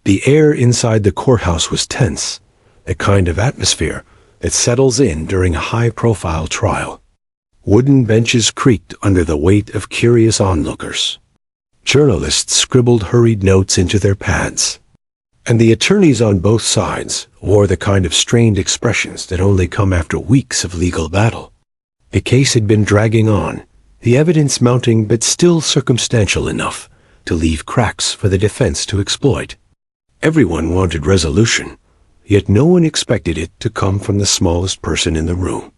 The air inside the courthouse was tense, a kind of atmosphere that settles in during a high-profile trial. Wooden benches creaked under the weight of curious onlookers. Journalists scribbled hurried notes into their pads. And the attorneys on both sides wore the kind of strained expressions that only come after weeks of legal battle. The case had been dragging on, the evidence mounting but still circumstantial enough to leave cracks for the defense to exploit. Everyone wanted resolution, yet no one expected it to come from the smallest person in the room.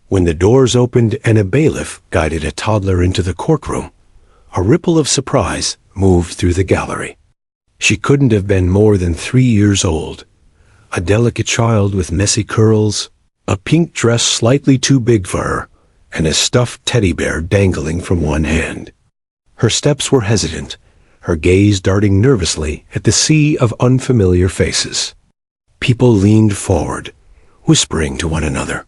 When the doors opened and a bailiff guided a toddler into the courtroom, a ripple of surprise moved through the gallery. She couldn't have been more than 3 years old, a delicate child with messy curls, a pink dress slightly too big for her, and a stuffed teddy bear dangling from one hand. Her steps were hesitant, her gaze darting nervously at the sea of unfamiliar faces. People leaned forward, whispering to one another.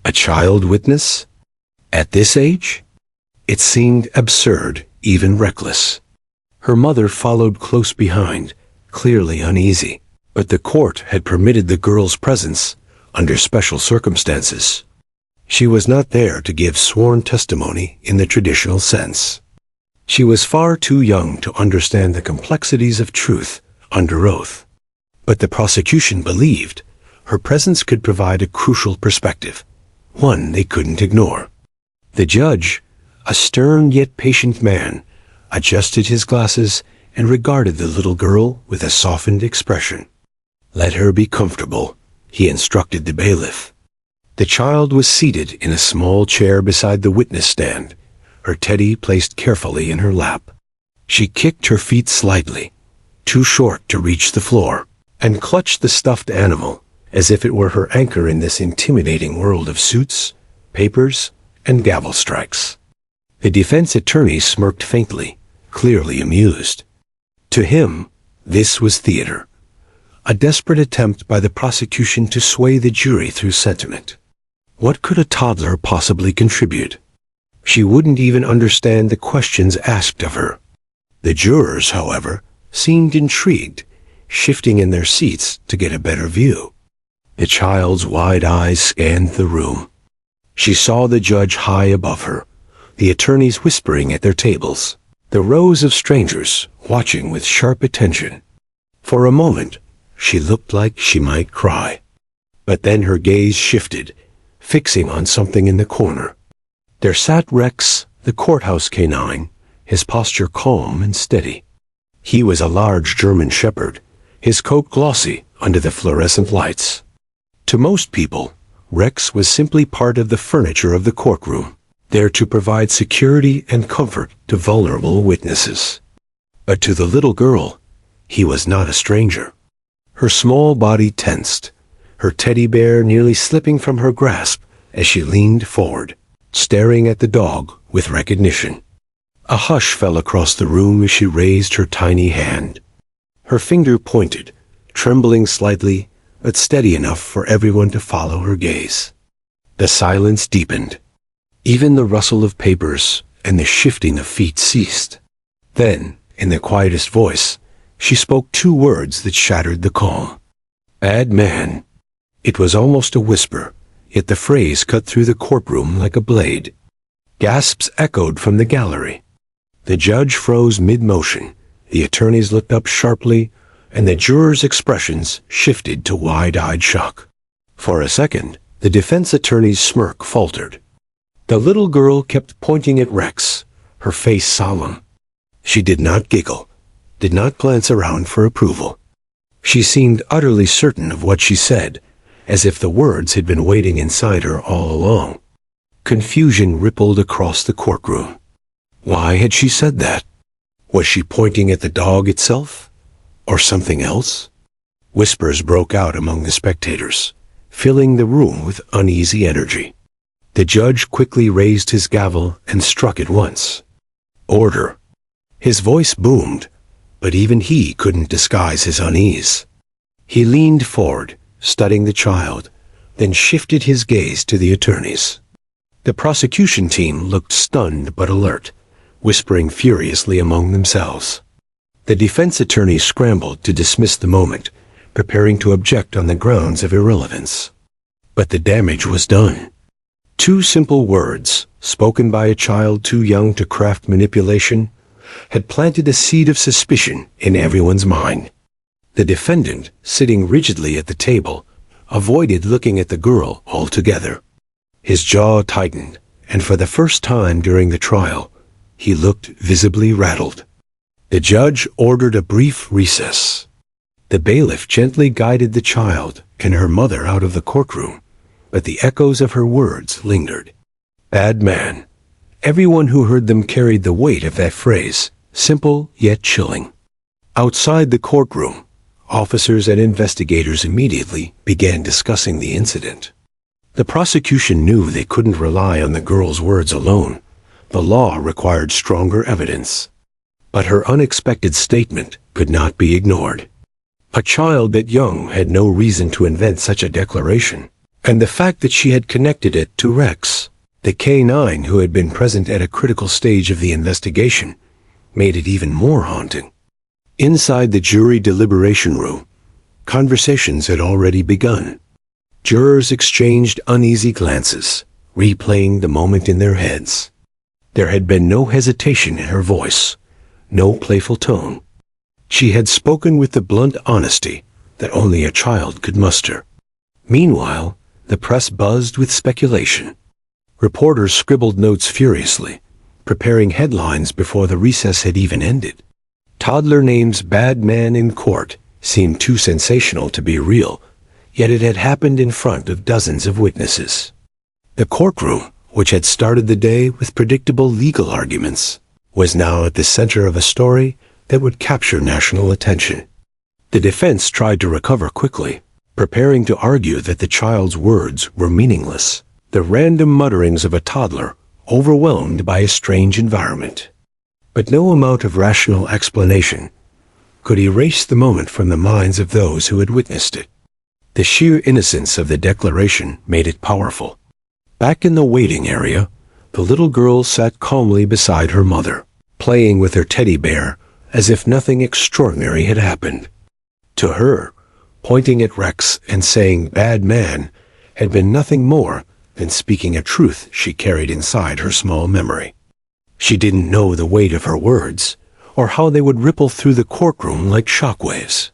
A child witness? At this age? It seemed absurd, even reckless. Her mother followed close behind, clearly uneasy, but the court had permitted the girl's presence under special circumstances. She was not there to give sworn testimony in the traditional sense. She was far too young to understand the complexities of truth under oath. But the prosecution believed her presence could provide a crucial perspective, one they couldn't ignore. The judge, a stern yet patient man, adjusted his glasses and regarded the little girl with a softened expression. "Let her be comfortable," he instructed the bailiff. The child was seated in a small chair beside the witness stand, her teddy placed carefully in her lap. She kicked her feet slightly, too short to reach the floor, and clutched the stuffed animal as if it were her anchor in this intimidating world of suits, papers, and gavel strikes. The defense attorney smirked faintly, clearly amused. To him, this was theater, a desperate attempt by the prosecution to sway the jury through sentiment. What could a toddler possibly contribute? She wouldn't even understand the questions asked of her. The jurors, however, seemed intrigued, shifting in their seats to get a better view. The child's wide eyes scanned the room. She saw the judge high above her, the attorneys whispering at their tables, the rows of strangers watching with sharp attention. For a moment, she looked like she might cry. But then her gaze shifted, fixing on something in the corner. There sat Rex, the courthouse K-9, his posture calm and steady. He was a large German shepherd, his coat glossy under the fluorescent lights. To most people, Rex was simply part of the furniture of the courtroom, there to provide security and comfort to vulnerable witnesses. But to the little girl, he was not a stranger. Her small body tensed, her teddy bear nearly slipping from her grasp as she leaned forward, staring at the dog with recognition. A hush fell across the room as she raised her tiny hand. Her finger pointed, trembling slightly, but steady enough for everyone to follow her gaze. The silence deepened. Even the rustle of papers and the shifting of feet ceased. Then, in the quietest voice, she spoke 2 words that shattered the calm. "Bad man." It was almost a whisper, yet the phrase cut through the courtroom like a blade. Gasps echoed from the gallery. The judge froze mid-motion, the attorneys looked up sharply, and the jurors' expressions shifted to wide-eyed shock. For a second, the defense attorney's smirk faltered. The little girl kept pointing at Rex, her face solemn. She did not giggle, did not glance around for approval. She seemed utterly certain of what she said, as if the words had been waiting inside her all along. Confusion rippled across the courtroom. Why had she said that? Was she pointing at the dog itself? Or something else? Whispers broke out among the spectators, filling the room with uneasy energy. The judge quickly raised his gavel and struck it once. Order. His voice boomed, but even he couldn't disguise his unease. He leaned forward, studying the child, then shifted his gaze to the attorneys. The prosecution team looked stunned but alert, whispering furiously among themselves. The defense attorney scrambled to dismiss the moment, preparing to object on the grounds of irrelevance. But the damage was done. Two simple words, spoken by a child too young to craft manipulation, had planted a seed of suspicion in everyone's mind. The defendant, sitting rigidly at the table, avoided looking at the girl altogether. His jaw tightened, and for the first time during the trial, he looked visibly rattled. The judge ordered a brief recess. The bailiff gently guided the child and her mother out of the courtroom, but the echoes of her words lingered. Bad man. Everyone who heard them carried the weight of that phrase, simple yet chilling. Outside the courtroom, officers and investigators immediately began discussing the incident. The prosecution knew they couldn't rely on the girl's words alone. The law required stronger evidence. But her unexpected statement could not be ignored. A child that young had no reason to invent such a declaration, and the fact that she had connected it to Rex, the K-9 who had been present at a critical stage of the investigation, made it even more haunting. Inside the jury deliberation room, conversations had already begun. Jurors exchanged uneasy glances, replaying the moment in their heads. There had been no hesitation in her voice, no playful tone. She had spoken with the blunt honesty that only a child could muster. Meanwhile, the press buzzed with speculation. Reporters scribbled notes furiously, preparing headlines before the recess had even ended. Toddler names bad man in court seemed too sensational to be real, yet it had happened in front of dozens of witnesses. The courtroom, which had started the day with predictable legal arguments, was now at the center of a story that would capture national attention. The defense tried to recover quickly, preparing to argue that the child's words were meaningless, the random mutterings of a toddler overwhelmed by a strange environment. But no amount of rational explanation could erase the moment from the minds of those who had witnessed it. The sheer innocence of the declaration made it powerful. Back in the waiting area, the little girl sat calmly beside her mother, playing with her teddy bear as if nothing extraordinary had happened. To her, pointing at Rex and saying "bad man" had been nothing more than speaking a truth she carried inside her small memory. She didn't know the weight of her words, or how they would ripple through the courtroom like shockwaves.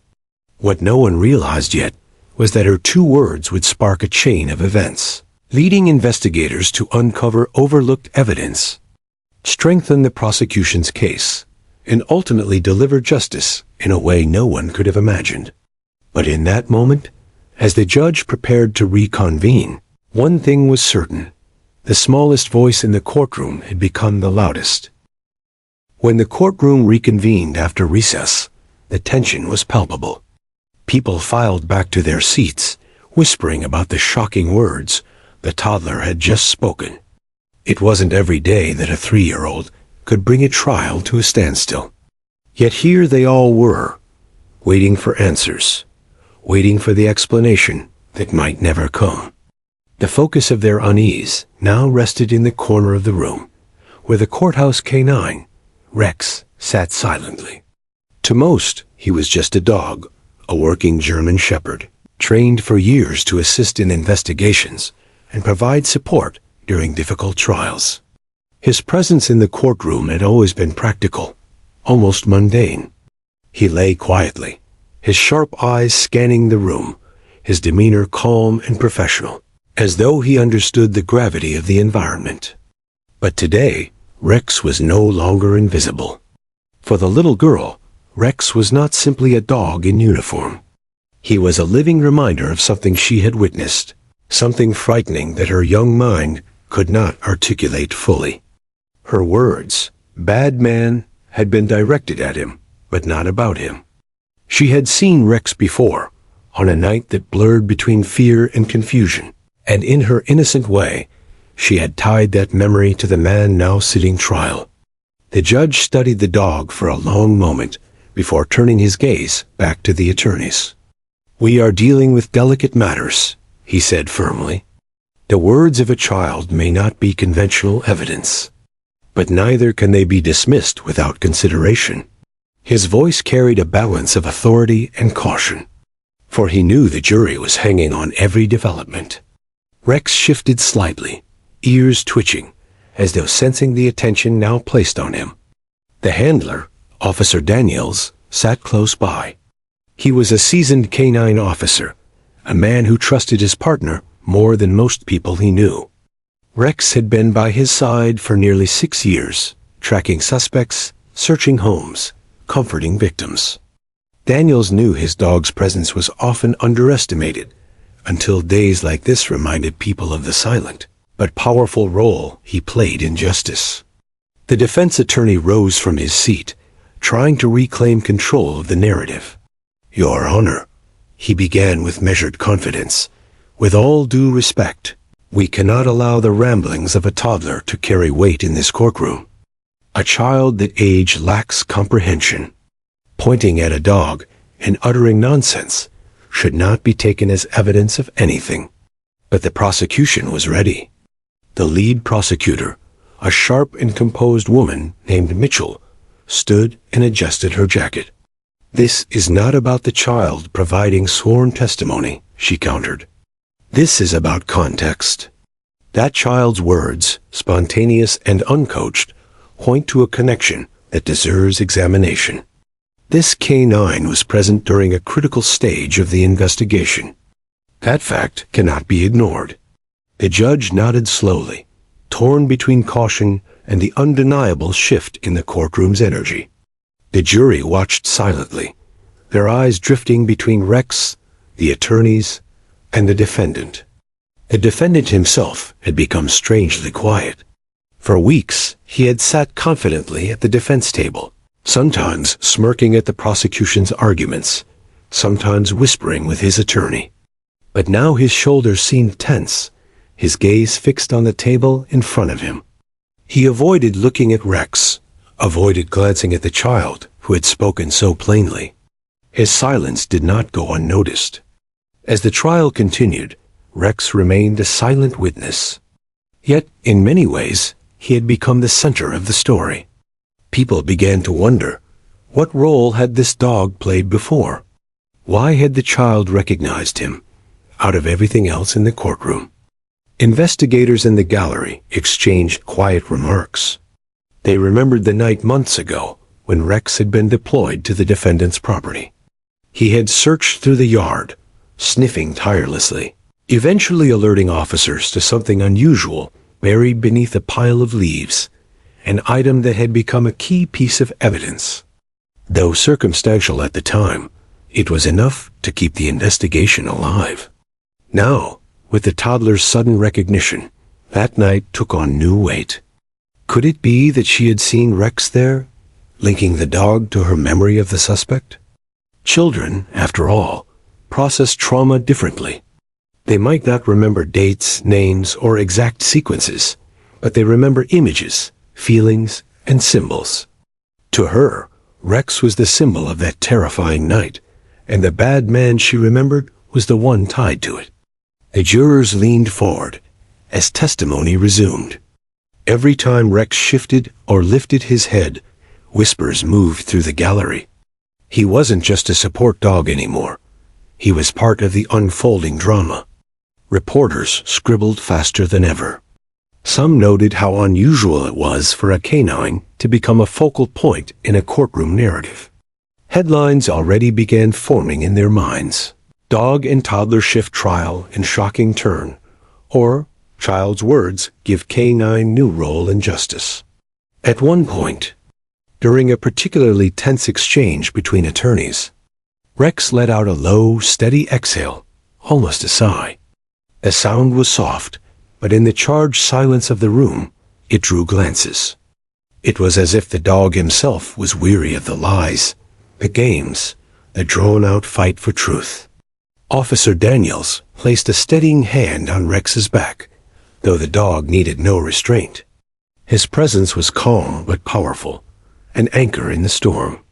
What no one realized yet was that her two words would spark a chain of events, leading investigators to uncover overlooked evidence, strengthen the prosecution's case, and ultimately deliver justice in a way no one could have imagined. But in that moment, as the judge prepared to reconvene, one thing was certain. The smallest voice in the courtroom had become the loudest. When the courtroom reconvened after recess, the tension was palpable. People filed back to their seats, whispering about the shocking words the toddler had just spoken. It wasn't every day that a 3-year-old could bring a trial to a standstill. Yet here they all were, waiting for answers, waiting for the explanation that might never come. The focus of their unease now rested in the corner of the room, where the courthouse K-9, Rex, sat silently. To most, he was just a dog, a working German shepherd, trained for years to assist in investigations and provide support during difficult trials. His presence in the courtroom had always been practical, almost mundane. He lay quietly, his sharp eyes scanning the room, his demeanor calm and professional, as though he understood the gravity of the environment. But today, Rex was no longer invisible. For the little girl, Rex was not simply a dog in uniform. He was a living reminder of something she had witnessed, something frightening that her young mind could not articulate fully. Her words, "bad man," had been directed at him, but not about him. She had seen Rex before, on a night that blurred between fear and confusion, and in her innocent way, she had tied that memory to the man now sitting trial. The judge studied the dog for a long moment before turning his gaze back to the attorneys. "We are dealing with delicate matters," he said firmly. "The words of a child may not be conventional evidence, but neither can they be dismissed without consideration. His voice carried a balance of authority and caution, for he knew the jury was hanging on every development. Rex shifted slightly, ears twitching, as though sensing the attention now placed on him. The handler, Officer Daniels, sat close by. He was a seasoned K-9 officer, a man who trusted his partner more than most people he knew. Rex had been by his side for nearly 6 years, tracking suspects, searching homes, comforting victims. Daniels knew his dog's presence was often underestimated, until days like this reminded people of the silent but powerful role he played in justice. The defense attorney rose from his seat, trying to reclaim control of the narrative. "Your Honor," he began with measured confidence, "with all due respect, we cannot allow the ramblings of a toddler to carry weight in this courtroom. A child that age lacks comprehension, pointing at a dog and uttering nonsense, should not be taken as evidence of anything." But the prosecution was ready. The lead prosecutor, a sharp and composed woman named Mitchell, stood and adjusted her jacket. "This is not about the child providing sworn testimony," she countered. "This is about context. That child's words, spontaneous and uncoached, point to a connection that deserves examination. This K-9 was present during a critical stage of the investigation. That fact cannot be ignored." The judge nodded slowly, torn between caution and the undeniable shift in the courtroom's energy. The jury watched silently, their eyes drifting between Rex, the attorneys, and the defendant. The defendant himself had become strangely quiet. For weeks, he had sat confidently at the defense table, sometimes smirking at the prosecution's arguments, sometimes whispering with his attorney. But now his shoulders seemed tense, his gaze fixed on the table in front of him. He avoided looking at Rex, avoided glancing at the child who had spoken so plainly. His silence did not go unnoticed. As the trial continued, Rex remained a silent witness. Yet, in many ways, he had become the center of the story. People began to wonder, what role had this dog played before? Why had the child recognized him, out of everything else in the courtroom? Investigators in the gallery exchanged quiet remarks. They remembered the night months ago when Rex had been deployed to the defendant's property. He had searched through the yard, sniffing tirelessly, eventually alerting officers to something unusual buried beneath a pile of leaves, an item that had become a key piece of evidence. Though circumstantial at the time, it was enough to keep the investigation alive. Now, with the toddler's sudden recognition, that night took on new weight. Could it be that she had seen Rex there, linking the dog to her memory of the suspect? Children, after all, process trauma differently. They might not remember dates, names, or exact sequences, but they remember images, feelings, and symbols. To her, Rex was the symbol of that terrifying night, and the bad man she remembered was the one tied to it. The jurors leaned forward as testimony resumed. Every time Rex shifted or lifted his head, whispers moved through the gallery. He wasn't just a support dog anymore. He was part of the unfolding drama. Reporters scribbled faster than ever. Some noted how unusual it was for a K-9 to become a focal point in a courtroom narrative. Headlines already began forming in their minds. Dog and toddler shift trial in shocking turn, or child's words give K-9 new role in justice. At one point, during a particularly tense exchange between attorneys, Rex let out a low, steady exhale, almost a sigh. The sound was soft, but in the charged silence of the room, it drew glances. It was as if the dog himself was weary of the lies, the games, the drawn-out fight for truth. Officer Daniels placed a steadying hand on Rex's back, though the dog needed no restraint. His presence was calm but powerful, an anchor in the storm.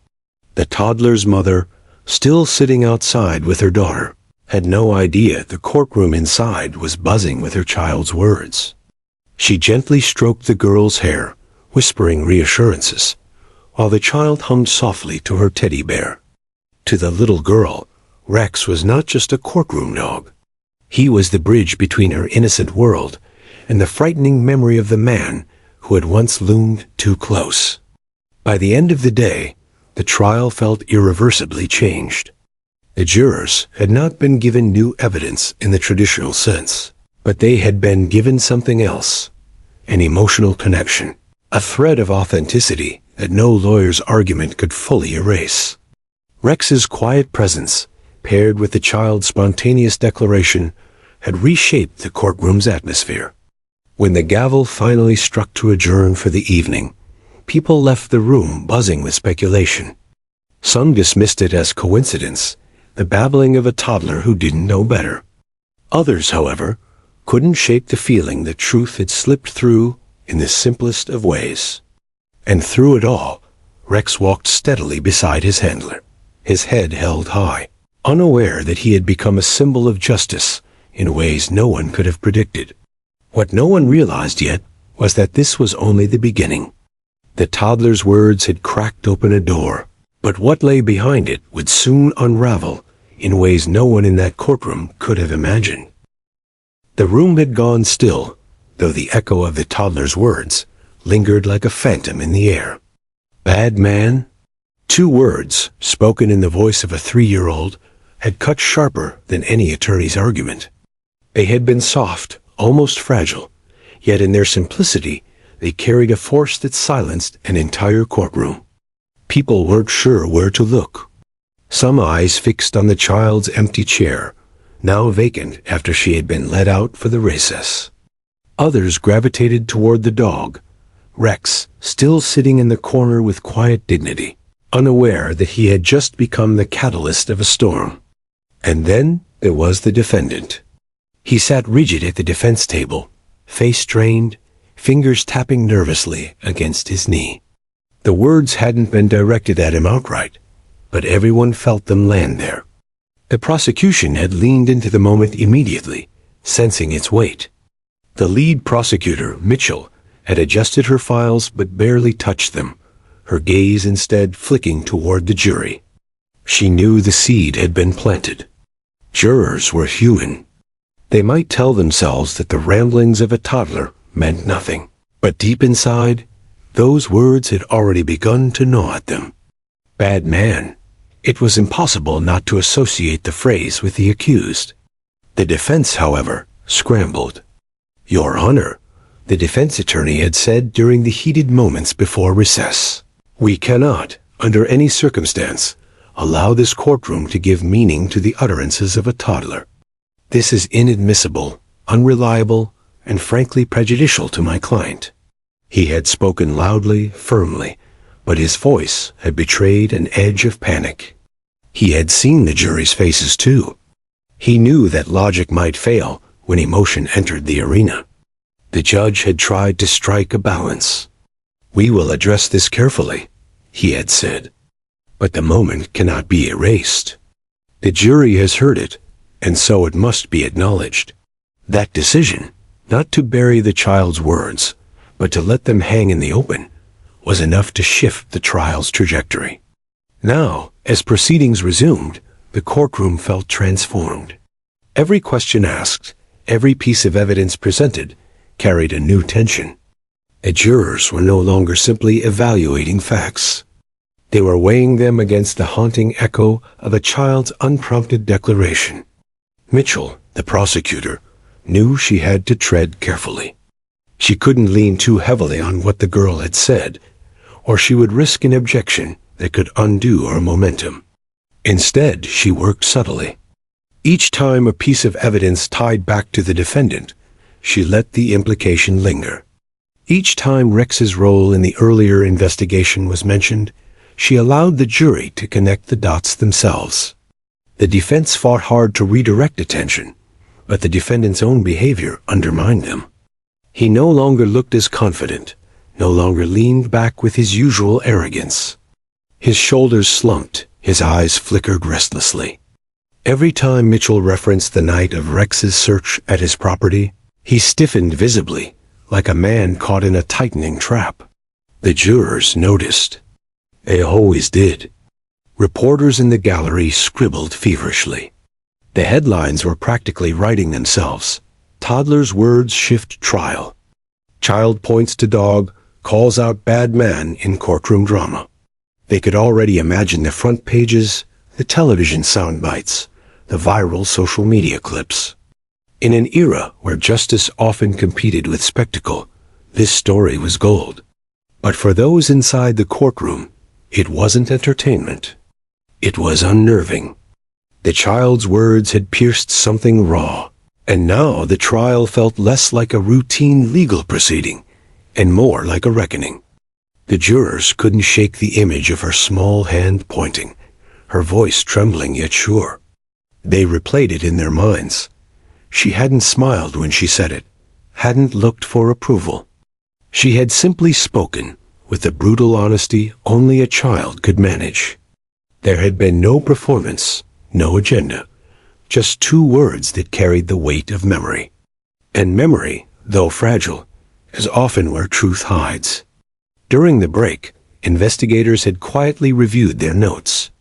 The toddler's mother, still sitting outside with her daughter, had no idea the courtroom inside was buzzing with her child's words. She gently stroked the girl's hair, whispering reassurances, while the child hummed softly to her teddy bear. To the little girl, Rex was not just a courtroom dog. He was the bridge between her innocent world and the frightening memory of the man who had once loomed too close. By the end of the day, the trial felt irreversibly changed. The jurors had not been given new evidence in the traditional sense, but they had been given something else, an emotional connection, a thread of authenticity that no lawyer's argument could fully erase. Rex's quiet presence, paired with the child's spontaneous declaration, had reshaped the courtroom's atmosphere. When the gavel finally struck to adjourn for the evening, people left the room buzzing with speculation. Some dismissed it as coincidence, the babbling of a toddler who didn't know better. Others, however, couldn't shake the feeling that truth had slipped through in the simplest of ways. And through it all, Rex walked steadily beside his handler, his head held high, unaware that he had become a symbol of justice in ways no one could have predicted. What no one realized yet was that this was only the beginning. The toddler's words had cracked open a door, but what lay behind it would soon unravel in ways no one in that courtroom could have imagined. The room had gone still, though the echo of the toddler's words lingered like a phantom in the air. "Bad man?" 2 words, spoken in the voice of a 3-year-old, had cut sharper than any attorney's argument. They had been soft, almost fragile, yet in their simplicity they carried a force that silenced an entire courtroom. People weren't sure where to look. Some eyes fixed on the child's empty chair, now vacant after she had been let out for the recess. Others gravitated toward the dog, Rex, still sitting in the corner with quiet dignity, unaware that he had just become the catalyst of a storm. And then there was the defendant. He sat rigid at the defense table, face strained, fingers tapping nervously against his knee. The words hadn't been directed at him outright, but everyone felt them land there. The prosecution had leaned into the moment immediately, sensing its weight. The lead prosecutor, Mitchell, had adjusted her files but barely touched them, her gaze instead flicking toward the jury. She knew the seed had been planted. Jurors were human. They might tell themselves that the ramblings of a toddler meant nothing, but deep inside, those words had already begun to gnaw at them. Bad man. It was impossible not to associate the phrase with the accused. The defense, however, scrambled. "Your Honor," the defense attorney had said during the heated moments before recess, "we cannot, under any circumstance, allow this courtroom to give meaning to the utterances of a toddler. This is inadmissible, unreliable, and frankly prejudicial to my client." He had spoken loudly, firmly, but his voice had betrayed an edge of panic. He had seen the jury's faces too. He knew that logic might fail when emotion entered the arena. The judge had tried to strike a balance. "We will address this carefully," he had said. "But the moment cannot be erased. The jury has heard it, and so it must be acknowledged." That decision, not to bury the child's words, but to let them hang in the open, was enough to shift the trial's trajectory. Now, as proceedings resumed, the courtroom felt transformed. Every question asked, every piece of evidence presented, carried a new tension. The jurors were no longer simply evaluating facts. They were weighing them against the haunting echo of a child's unprompted declaration. Mitchell, the prosecutor, knew she had to tread carefully. She couldn't lean too heavily on what the girl had said, or she would risk an objection that could undo her momentum. Instead, she worked subtly. Each time a piece of evidence tied back to the defendant, she let the implication linger. Each time Rex's role in the earlier investigation was mentioned, she allowed the jury to connect the dots themselves. The defense fought hard to redirect attention, but the defendant's own behavior undermined them. He no longer looked as confident, no longer leaned back with his usual arrogance. His shoulders slumped, his eyes flickered restlessly. Every time Mitchell referenced the night of Rex's search at his property, he stiffened visibly, like a man caught in a tightening trap. The jurors noticed. They always did. Reporters in the gallery scribbled feverishly. The headlines were practically writing themselves. Toddler's words shift trial. Child points to dog, calls out bad man in courtroom drama. They could already imagine the front pages, the television sound bites, the viral social media clips. In an era where justice often competed with spectacle, this story was gold. But for those inside the courtroom, it wasn't entertainment. It was unnerving. The child's words had pierced something raw, and now the trial felt less like a routine legal proceeding and more like a reckoning. The jurors couldn't shake the image of her small hand pointing, her voice trembling yet sure. They replayed it in their minds. She hadn't smiled when she said it, hadn't looked for approval. She had simply spoken with the brutal honesty only a child could manage. There had been no performance, no agenda, just two words that carried the weight of memory. And memory, though fragile, is often where truth hides. During the break, investigators had quietly reviewed their notes.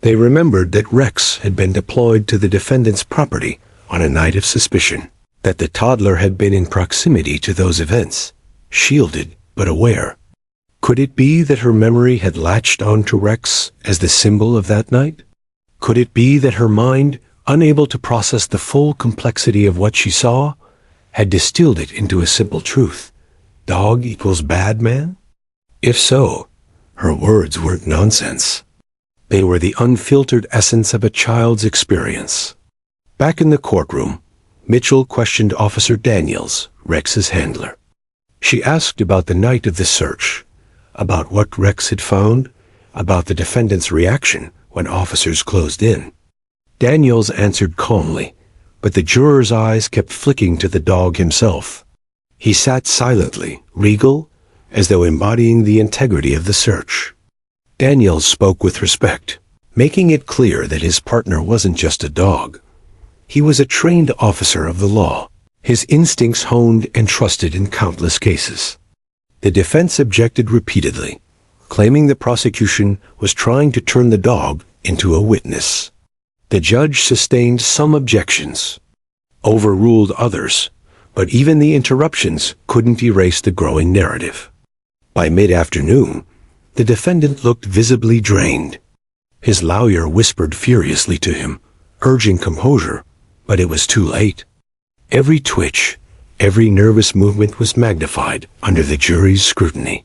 They remembered that Rex had been deployed to the defendant's property on a night of suspicion, that the toddler had been in proximity to those events, shielded but aware. Could it be that her memory had latched onto Rex as the symbol of that night? Could it be that her mind, unable to process the full complexity of what she saw, had distilled it into a simple truth? Dog equals bad man? If so, her words weren't nonsense. They were the unfiltered essence of a child's experience. Back in the courtroom, Mitchell questioned Officer Daniels, Rex's handler. She asked about the night of the search, about what Rex had found, about the defendant's reaction when officers closed in. Daniels answered calmly, but the juror's eyes kept flicking to the dog himself. He sat silently, regal, as though embodying the integrity of the search. Daniels spoke with respect, making it clear that his partner wasn't just a dog. He was a trained officer of the law, his instincts honed and trusted in countless cases. The defense objected repeatedly, claiming the prosecution was trying to turn the dog into a witness. The judge sustained some objections, overruled others, but even the interruptions couldn't erase the growing narrative. By mid-afternoon, the defendant looked visibly drained. His lawyer whispered furiously to him, urging composure, but it was too late. Every twitch, every nervous movement was magnified under the jury's scrutiny.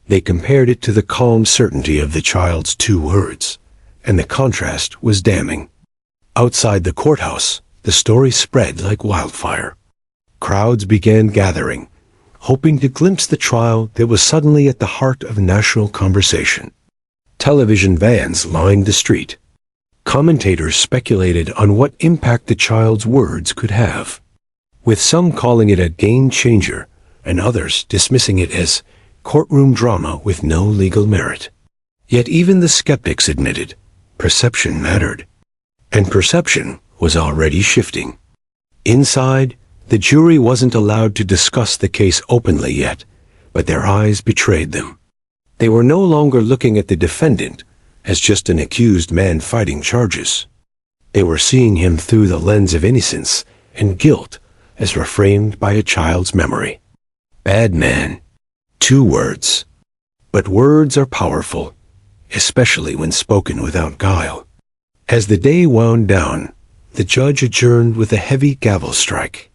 They compared it to the calm certainty of the child's two words, and the contrast was damning. Outside the courthouse, the story spread like wildfire. Crowds began gathering, hoping to glimpse the trial that was suddenly at the heart of national conversation. Television vans lined the street. Commentators speculated on what impact the child's words could have, with some calling it a game-changer and others dismissing it as courtroom drama with no legal merit. Yet even the skeptics admitted perception mattered, and perception was already shifting. Inside, the jury wasn't allowed to discuss the case openly yet, but their eyes betrayed them. They were no longer looking at the defendant as just an accused man fighting charges. They were seeing him through the lens of innocence and guilt as reframed by a child's memory. Bad man. 2 words. But words are powerful, especially when spoken without guile. As the day wound down, the judge adjourned with a heavy gavel strike.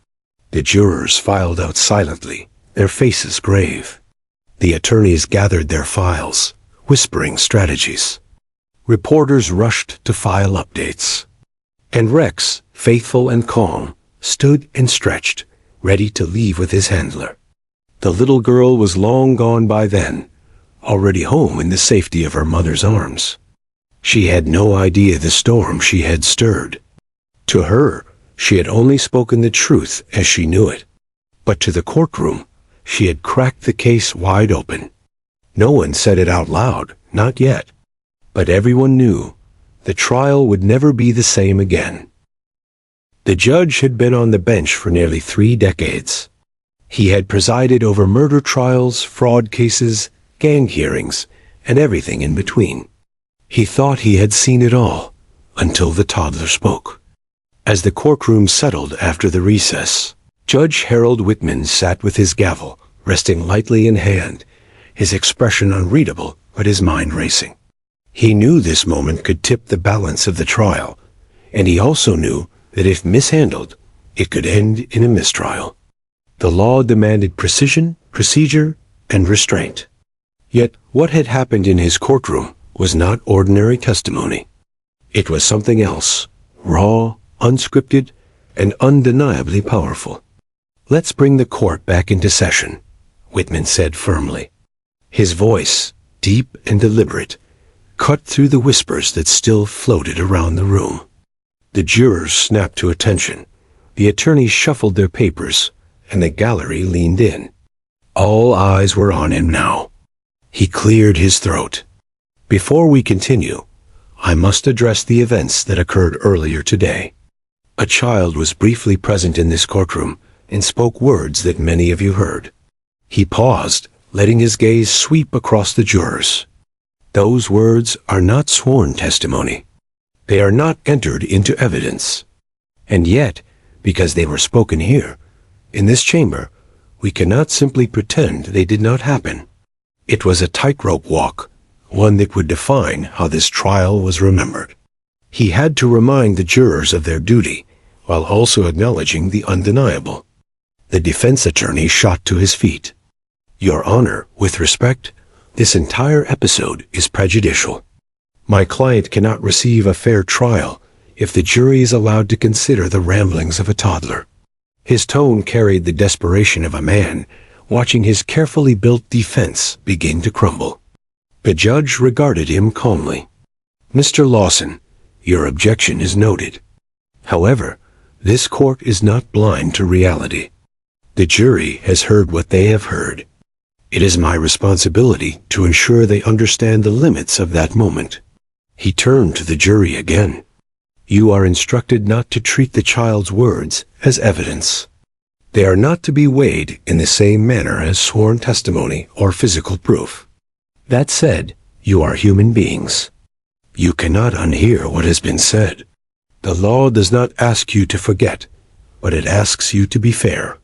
The jurors filed out silently, their faces grave. The attorneys gathered their files, whispering strategies. Reporters rushed to file updates. And Rex, faithful and calm, stood and stretched, ready to leave with his handler. The little girl was long gone by then, already home in the safety of her mother's arms. She had no idea the storm she had stirred. To her, she had only spoken the truth as she knew it. But to the courtroom, she had cracked the case wide open. No one said it out loud, not yet. But everyone knew the trial would never be the same again. The judge had been on the bench for nearly 3 decades. He had presided over murder trials, fraud cases, gang hearings, and everything in between. He thought he had seen it all, until the toddler spoke. As the courtroom settled after the recess, Judge Harold Whitman sat with his gavel, resting lightly in hand, his expression unreadable, but his mind racing. He knew this moment could tip the balance of the trial, and he also knew that if mishandled, it could end in a mistrial. The law demanded precision, procedure, and restraint. Yet what had happened in his courtroom was not ordinary testimony. It was something else, raw, unscripted, and undeniably powerful. "Let's bring the court back into session," Whitman said firmly. His voice, deep and deliberate, cut through the whispers that still floated around the room. The jurors snapped to attention. The attorneys shuffled their papers, and the gallery leaned in. All eyes were on him now. He cleared his throat. "Before we continue, I must address the events that occurred earlier today. A child was briefly present in this courtroom and spoke words that many of you heard." He paused, letting his gaze sweep across the jurors. "Those words are not sworn testimony. They are not entered into evidence. And yet, because they were spoken here, in this chamber, we cannot simply pretend they did not happen." It was a tightrope walk, one that would define how this trial was remembered. He had to remind the jurors of their duty, while also acknowledging the undeniable. The defense attorney shot to his feet. "Your Honor, with respect, this entire episode is prejudicial. My client cannot receive a fair trial if the jury is allowed to consider the ramblings of a toddler." His tone carried the desperation of a man watching his carefully built defense begin to crumble. The judge regarded him calmly. "Mr. Lawson, your objection is noted. However, this court is not blind to reality. The jury has heard what they have heard. It is my responsibility to ensure they understand the limits of that moment." He turned to the jury again. "You are instructed not to treat the child's words as evidence. They are not to be weighed in the same manner as sworn testimony or physical proof. That said, you are human beings. You cannot unhear what has been said. The law does not ask you to forget, but it asks you to be fair.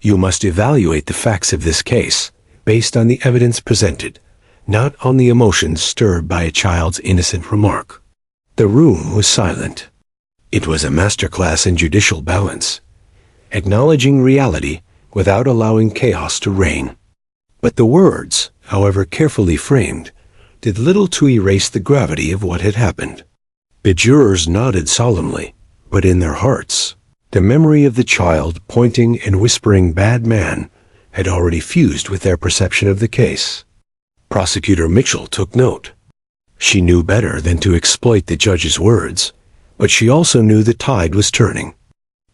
You must evaluate the facts of this case based on the evidence presented, not on the emotions stirred by a child's innocent remark." The room was silent. It was a masterclass in judicial balance, acknowledging reality without allowing chaos to reign. But the words, however carefully framed, did little to erase the gravity of what had happened. The jurors nodded solemnly, but in their hearts, the memory of the child pointing and whispering "bad man" had already fused with their perception of the case. Prosecutor Mitchell took note. She knew better than to exploit the judge's words, but she also knew the tide was turning.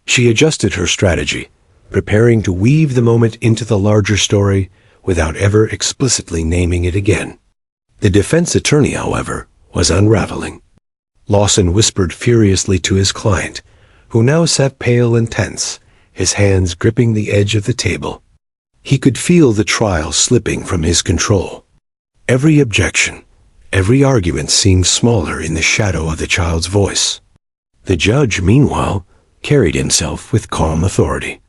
She adjusted her strategy, preparing to weave the moment into the larger story without ever explicitly naming it again. The defense attorney, however, was unraveling. Lawson whispered furiously to his client, who now sat pale and tense, his hands gripping the edge of the table. He could feel the trial slipping from his control. Every objection, every argument seemed smaller in the shadow of the child's voice. The judge, meanwhile, carried himself with calm authority.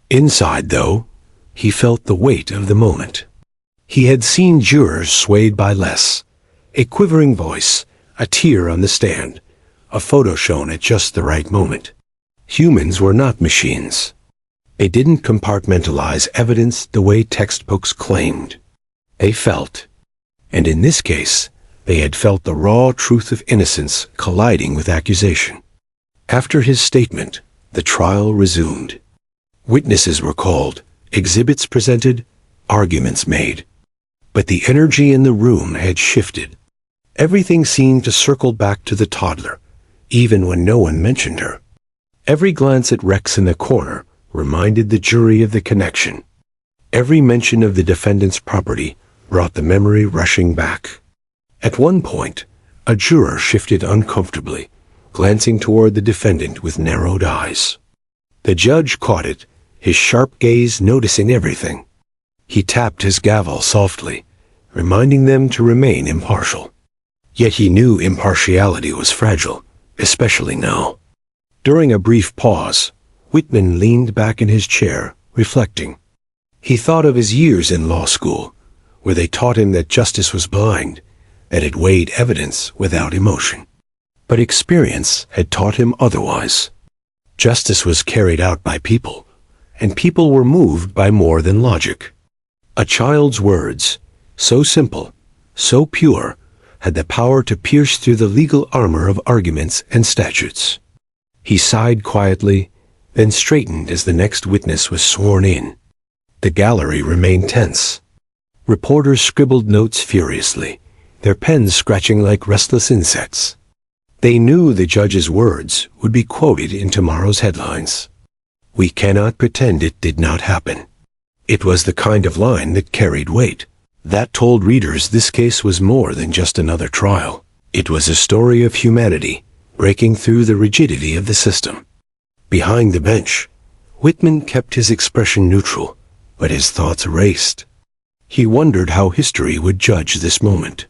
Inside, though, he felt the weight of the moment. He had seen jurors swayed by less, a quivering voice, a tear on the stand, a photo shown at just the right moment. Humans were not machines. They didn't compartmentalize evidence the way textbooks claimed. They felt, and in this case, they had felt the raw truth of innocence colliding with accusation. After his statement, the trial resumed. Witnesses were called, exhibits presented, arguments made. But the energy in the room had shifted. Everything seemed to circle back to the toddler, even when no one mentioned her. Every glance at Rex in the corner reminded the jury of the connection. Every mention of the defendant's property brought the memory rushing back. At one point, a juror shifted uncomfortably, glancing toward the defendant with narrowed eyes. The judge caught it, his sharp gaze noticing everything. He tapped his gavel softly, reminding them to remain impartial. Yet he knew impartiality was fragile, especially now. During a brief pause, Whitman leaned back in his chair, reflecting. He thought of his years in law school, where they taught him that justice was blind, that it weighed evidence without emotion. But experience had taught him otherwise. Justice was carried out by people, and people were moved by more than logic. A child's words, so simple, so pure, had the power to pierce through the legal armor of arguments and statutes. He sighed quietly, then straightened as the next witness was sworn in. The gallery remained tense. Reporters scribbled notes furiously, their pens scratching like restless insects. They knew the judge's words would be quoted in tomorrow's headlines. "We cannot pretend it did not happen." It was the kind of line that carried weight. That told readers this case was more than just another trial. It was a story of humanity, breaking through the rigidity of the system. Behind the bench, Whitman kept his expression neutral, but his thoughts raced. He wondered how history would judge this moment.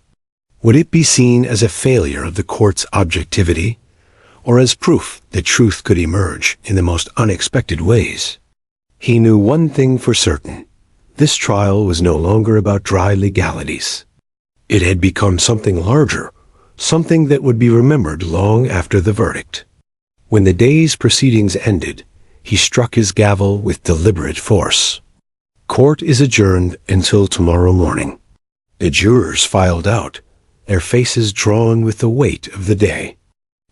Would it be seen as a failure of the court's objectivity, or as proof that truth could emerge in the most unexpected ways? He knew one thing for certain. This trial was no longer about dry legalities. It had become something larger, something that would be remembered long after the verdict. When the day's proceedings ended, he struck his gavel with deliberate force. "Court is adjourned until tomorrow morning." The jurors filed out, their faces drawn with the weight of the day.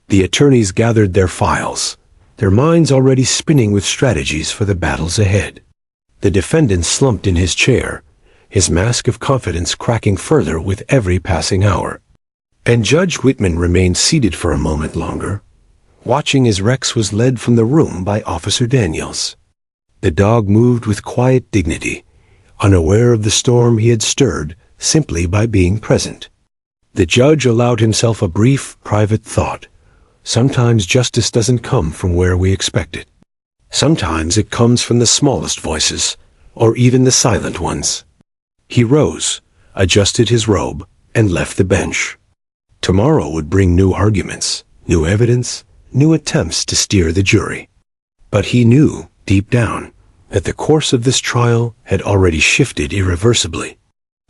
The attorneys gathered their files, their minds already spinning with strategies for the battles ahead. The defendant slumped in his chair, his mask of confidence cracking further with every passing hour. And Judge Whitman remained seated for a moment longer, watching as Rex was led from the room by Officer Daniels. The dog moved with quiet dignity, unaware of the storm he had stirred simply by being present. The judge allowed himself a brief, private thought. Sometimes justice doesn't come from where we expect it. Sometimes it comes from the smallest voices, or even the silent ones. He rose, adjusted his robe, and left the bench. Tomorrow would bring new arguments, new evidence, new attempts to steer the jury. But he knew, deep down, that the course of this trial had already shifted irreversibly.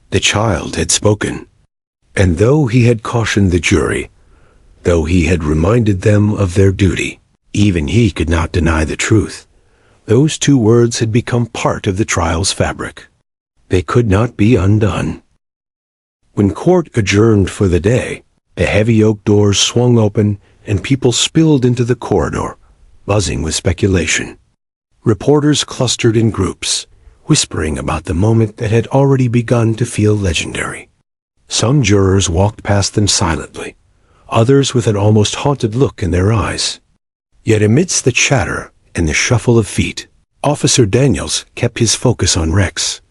The child had spoken. And though he had cautioned the jury, though he had reminded them of their duty, even he could not deny the truth. Those two words had become part of the trial's fabric. They could not be undone. When court adjourned for the day, the heavy oak doors swung open and people spilled into the corridor, buzzing with speculation. Reporters clustered in groups, whispering about the moment that had already begun to feel legendary. Some jurors walked past them silently, others with an almost haunted look in their eyes. Yet amidst the chatter and the shuffle of feet, Officer Daniels kept his focus on Rex.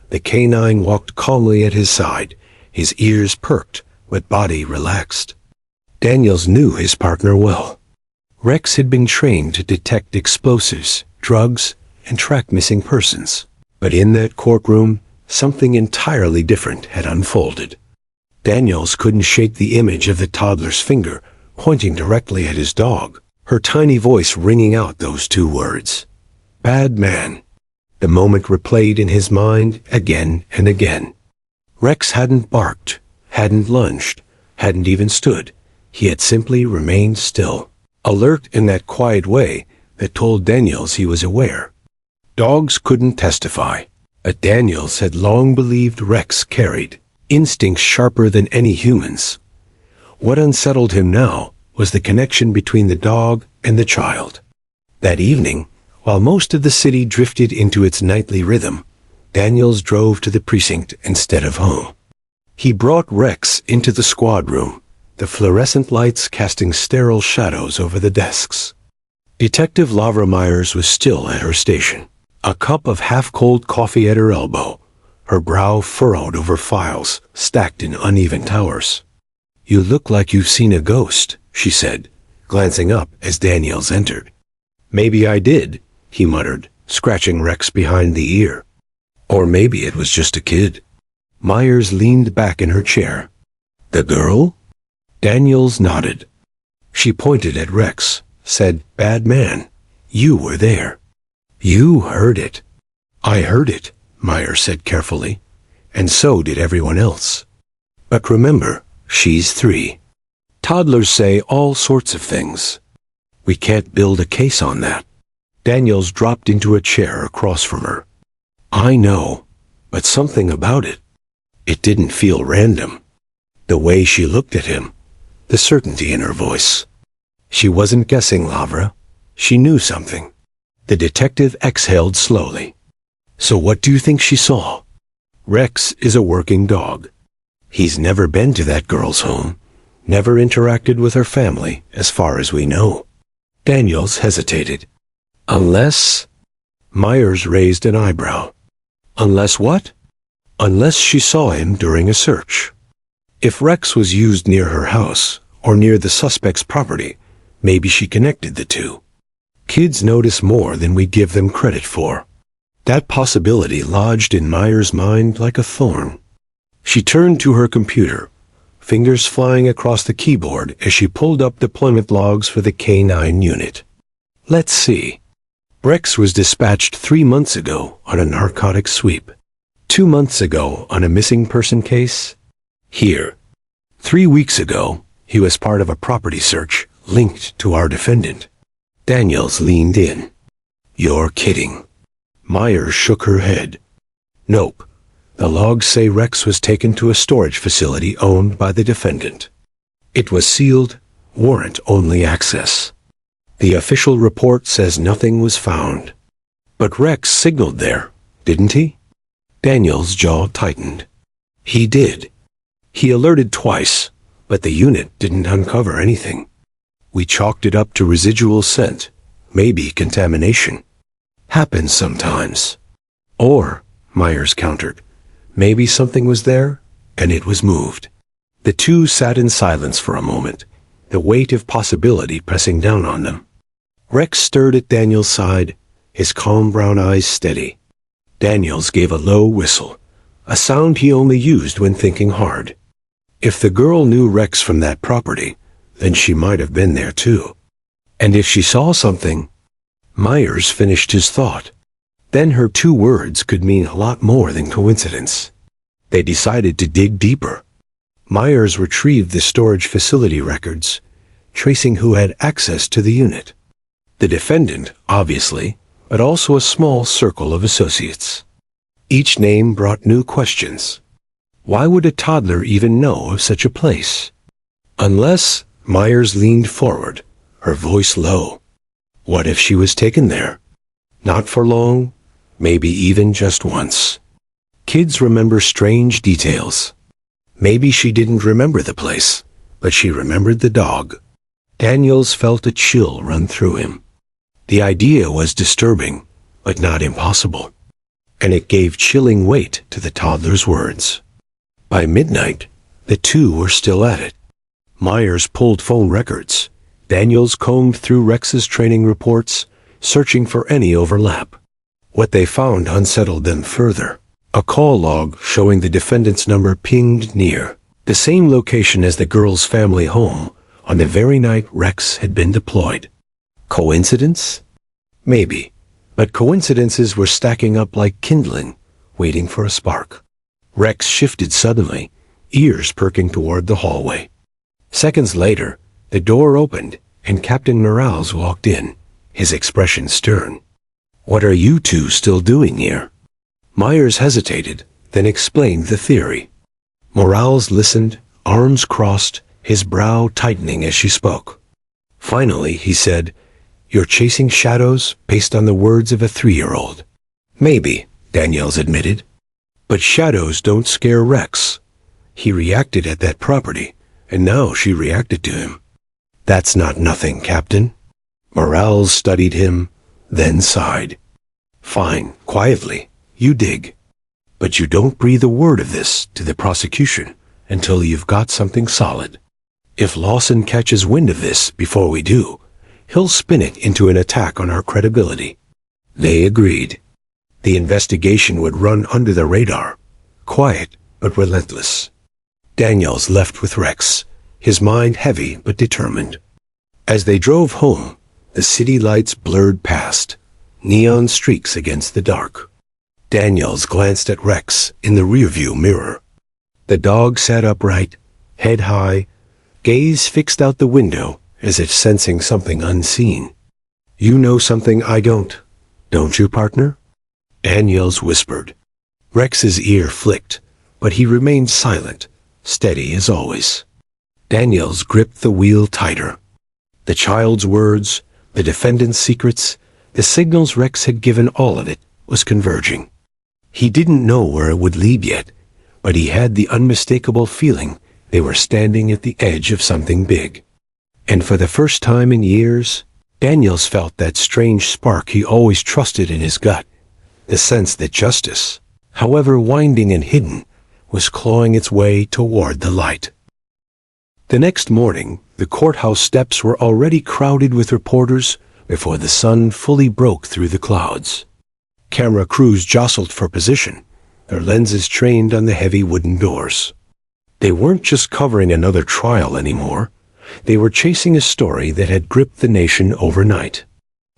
The K-9 walked calmly at his side, his ears perked, but body relaxed. Daniels knew his partner well. Rex had been trained to detect explosives, drugs, and track missing persons. But in that courtroom, something entirely different had unfolded. Daniels couldn't shake the image of the toddler's finger pointing directly at his dog, her tiny voice ringing out those two words. "Bad man." The moment replayed in his mind again and again. Rex hadn't barked, hadn't lunged, hadn't even stood. He had simply remained still, alert in that quiet way that told Daniels he was aware. Dogs couldn't testify, but Daniels had long believed Rex carried instincts sharper than any human's. What unsettled him now was the connection between the dog and the child. That evening, while most of the city drifted into its nightly rhythm, Daniels drove to the precinct instead of home. He brought Rex into the squad room, the fluorescent lights casting sterile shadows over the desks. Detective Lavra Myers was still at her station, a cup of half-cold coffee at her elbow, her brow furrowed over files stacked in uneven towers. "You look like you've seen a ghost," she said, glancing up as Daniels entered. "Maybe I did," he muttered, scratching Rex behind the ear. "Or maybe it was just a kid." Myers leaned back in her chair. The girl? Daniels nodded. She pointed at Rex, said, "Bad man, you were there. You heard it." "I heard it," Myers said carefully, "and so did everyone else. But remember, she's 3. Toddlers say all sorts of things. We can't build a case on that." Daniels dropped into a chair across from her. "I know, but something about it. It didn't feel random. The way she looked at him, the certainty in her voice. She wasn't guessing, Lavra. She knew something." The detective exhaled slowly. "So what do you think she saw?" "Rex is a working dog. He's never been to that girl's home, never interacted with her family, as far as we know." Daniels hesitated. "Unless—" Myers raised an eyebrow. "Unless what?" "Unless she saw him during a search. If Rex was used near her house, or near the suspect's property, maybe she connected the two. Kids notice more than we give them credit for." That possibility lodged in Myers' mind like a thorn. She turned to her computer, fingers flying across the keyboard as she pulled up deployment logs for the K-9 unit. Let's see. Rex was dispatched 3 months ago on a narcotics sweep. 2 months ago on a missing person case. Here. 3 weeks ago, he was part of a property search linked to our defendant. Daniels leaned in. "You're kidding." Myers shook her head. "Nope. The logs say Rex was taken to a storage facility owned by the defendant. It was sealed, warrant-only access. The official report says nothing was found. But Rex signaled there, didn't he?" Daniels' jaw tightened. "He did. He alerted twice, but the unit didn't uncover anything. We chalked it up to residual scent, maybe contamination. Happens sometimes." "Or," Myers countered, "maybe something was there, and it was moved." The two sat in silence for a moment, the weight of possibility pressing down on them. Rex stirred at Daniels' side, his calm brown eyes steady. Daniels gave a low whistle, a sound he only used when thinking hard. If the girl knew Rex from that property, then she might have been there too. And if she saw something— Myers finished his thought. Then her 2 words could mean a lot more than coincidence. They decided to dig deeper. Myers retrieved the storage facility records, tracing who had access to the unit. The defendant, obviously, but also a small circle of associates. Each name brought new questions. Why would a toddler even know of such a place? Unless— Myers leaned forward, her voice low. What if she was taken there? Not for long, maybe even just once. Kids remember strange details. Maybe she didn't remember the place, but she remembered the dog. Daniels felt a chill run through him. The idea was disturbing, but not impossible. And it gave chilling weight to the toddler's words. By midnight, the two were still at it. Myers pulled phone records. Daniels combed through Rex's training reports, searching for any overlap. What they found unsettled them further. A call log showing the defendant's number pinged near the same location as the girl's family home on the very night Rex had been deployed. Coincidence? Maybe, but coincidences were stacking up like kindling, waiting for a spark. Rex shifted suddenly, ears perking toward the hallway. Seconds later, the door opened and Captain Morales walked in, his expression stern. "What are you two still doing here?" Myers hesitated, then explained the theory. Morales listened, arms crossed, his brow tightening as she spoke. Finally, he said, "You're chasing shadows based on the words of a 3-year-old. Maybe, Daniels admitted. But shadows don't scare Rex. He reacted at that property, and now she reacted to him. That's not nothing, Captain." Morales studied him, then sighed. "Fine, quietly, you dig. But you don't breathe a word of this to the prosecution until you've got something solid. If Lawson catches wind of this before we do, he'll spin it into an attack on our credibility." They agreed. The investigation would run under the radar, quiet but relentless. Daniels left with Rex, his mind heavy but determined. As they drove home, the city lights blurred past, neon streaks against the dark. Daniels glanced at Rex in the rearview mirror. The dog sat upright, head high, gaze fixed out the window as if sensing something unseen. "You know something I don't you, partner?" Daniels whispered. Rex's ear flicked, but he remained silent, steady as always. Daniels gripped the wheel tighter. The child's words, the defendant's secrets, the signals Rex had given, all of it was converging. He didn't know where it would lead yet, but he had the unmistakable feeling they were standing at the edge of something big. And for the first time in years, Daniels felt that strange spark he always trusted in his gut, the sense that justice, however winding and hidden, was clawing its way toward the light. The next morning, the courthouse steps were already crowded with reporters before the sun fully broke through the clouds. Camera crews jostled for position, their lenses trained on the heavy wooden doors. They weren't just covering another trial anymore. They were chasing a story that had gripped the nation overnight.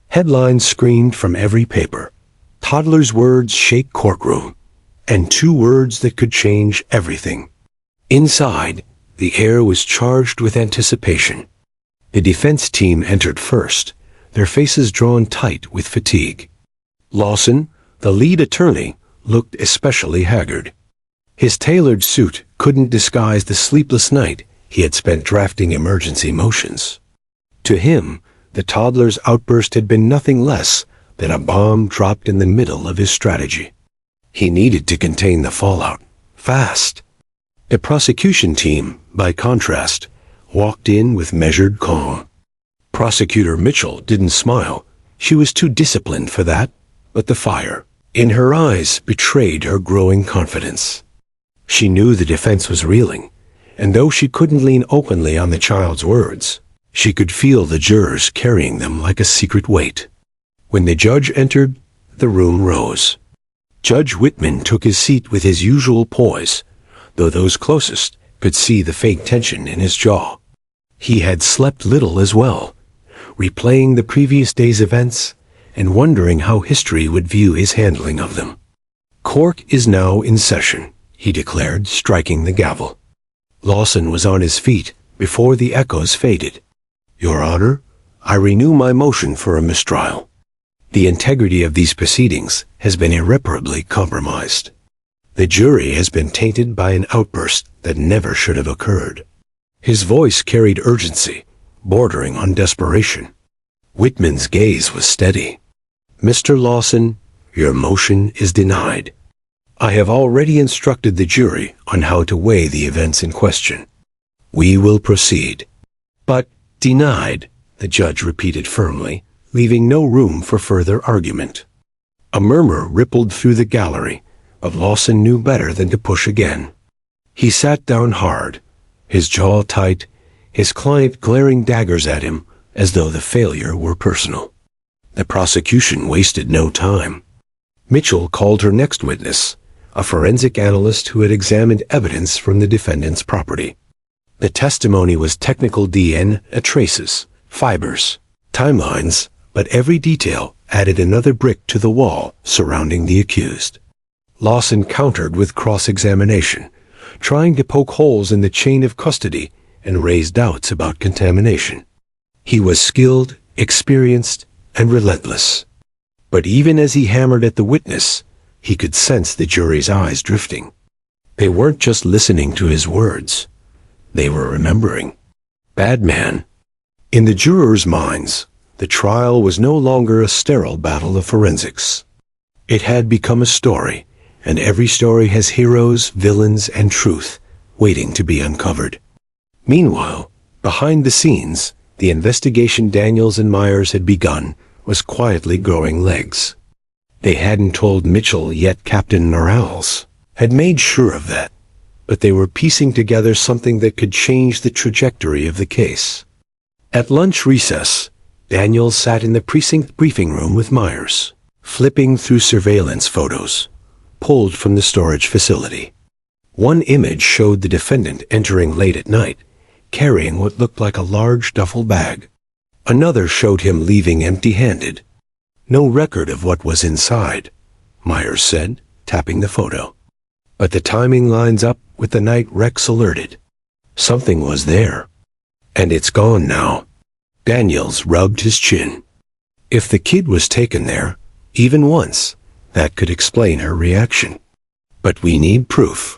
Headlines screamed from every paper. Toddler's words shake courtroom, and 2 words that could change everything. Inside, the air was charged with anticipation. The defense team entered first, their faces drawn tight with fatigue. Lawson, the lead attorney, looked especially haggard. His tailored suit couldn't disguise the sleepless night he had spent drafting emergency motions. To him, the toddler's outburst had been nothing less than a bomb dropped in the middle of his strategy. He needed to contain the fallout, fast. The prosecution team, by contrast, walked in with measured calm. Prosecutor Mitchell didn't smile. She was too disciplined for that, but the fire in her eyes betrayed her growing confidence. She knew the defense was reeling, and though she couldn't lean openly on the child's words, she could feel the jurors carrying them like a secret weight. When the judge entered, the room rose. Judge Whitman took his seat with his usual poise, though those closest could see the fake tension in his jaw. He had slept little as well, replaying the previous day's events and wondering how history would view his handling of them. "Court is now in session," he declared, striking the gavel. Lawson was on his feet before the echoes faded. "Your Honor, I renew my motion for a mistrial. The integrity of these proceedings has been irreparably compromised. The jury has been tainted by an outburst that never should have occurred." His voice carried urgency, bordering on desperation. Whitman's gaze was steady. "Mr. Lawson, your motion is denied. I have already instructed the jury on how to weigh the events in question. We will proceed." "But denied," the judge repeated firmly, leaving no room for further argument. A murmur rippled through the gallery, but Lawson knew better than to push again. He sat down hard, his jaw tight, his client glaring daggers at him as though the failure were personal. The prosecution wasted no time. Mitchell called her next witness, a forensic analyst who had examined evidence from the defendant's property. The testimony was technical DNA traces, fibers, timelines, but every detail added another brick to the wall surrounding the accused. Lawson countered with cross-examination, trying to poke holes in the chain of custody and raise doubts about contamination. He was skilled, experienced, and relentless. But even as he hammered at the witness, he could sense the jury's eyes drifting. They weren't just listening to his words. They were remembering. Bad man. In the jurors' minds, the trial was no longer a sterile battle of forensics. It had become a story, and every story has heroes, villains, and truth waiting to be uncovered. Meanwhile, behind the scenes, the investigation Daniels and Myers had begun was quietly growing legs. They hadn't told Mitchell yet. Captain Norrells had made sure of that, but they were piecing together something that could change the trajectory of the case. At lunch recess, Daniels sat in the precinct briefing room with Myers, flipping through surveillance photos, pulled from the storage facility. One image showed the defendant entering late at night, carrying what looked like a large duffel bag. Another showed him leaving empty-handed. No record of what was inside, Myers said, tapping the photo. But the timing lines up with the night Rex alerted. Something was there. And it's gone now. Daniels rubbed his chin. If the kid was taken there, even once, that could explain her reaction. But we need proof.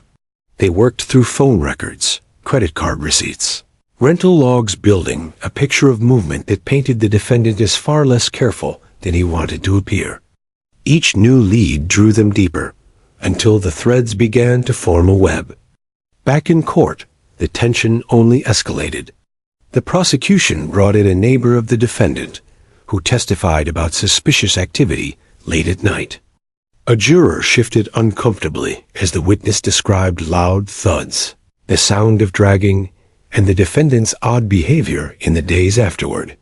They worked through phone records, credit card receipts, rental logs, building a picture of movement that painted the defendant as far less careful than he wanted to appear. Each new lead drew them deeper, until the threads began to form a web. Back in court, the tension only escalated. The prosecution brought in a neighbor of the defendant, who testified about suspicious activity late at night. A juror shifted uncomfortably as the witness described loud thuds, the sound of dragging, and the defendant's odd behavior in the days afterward.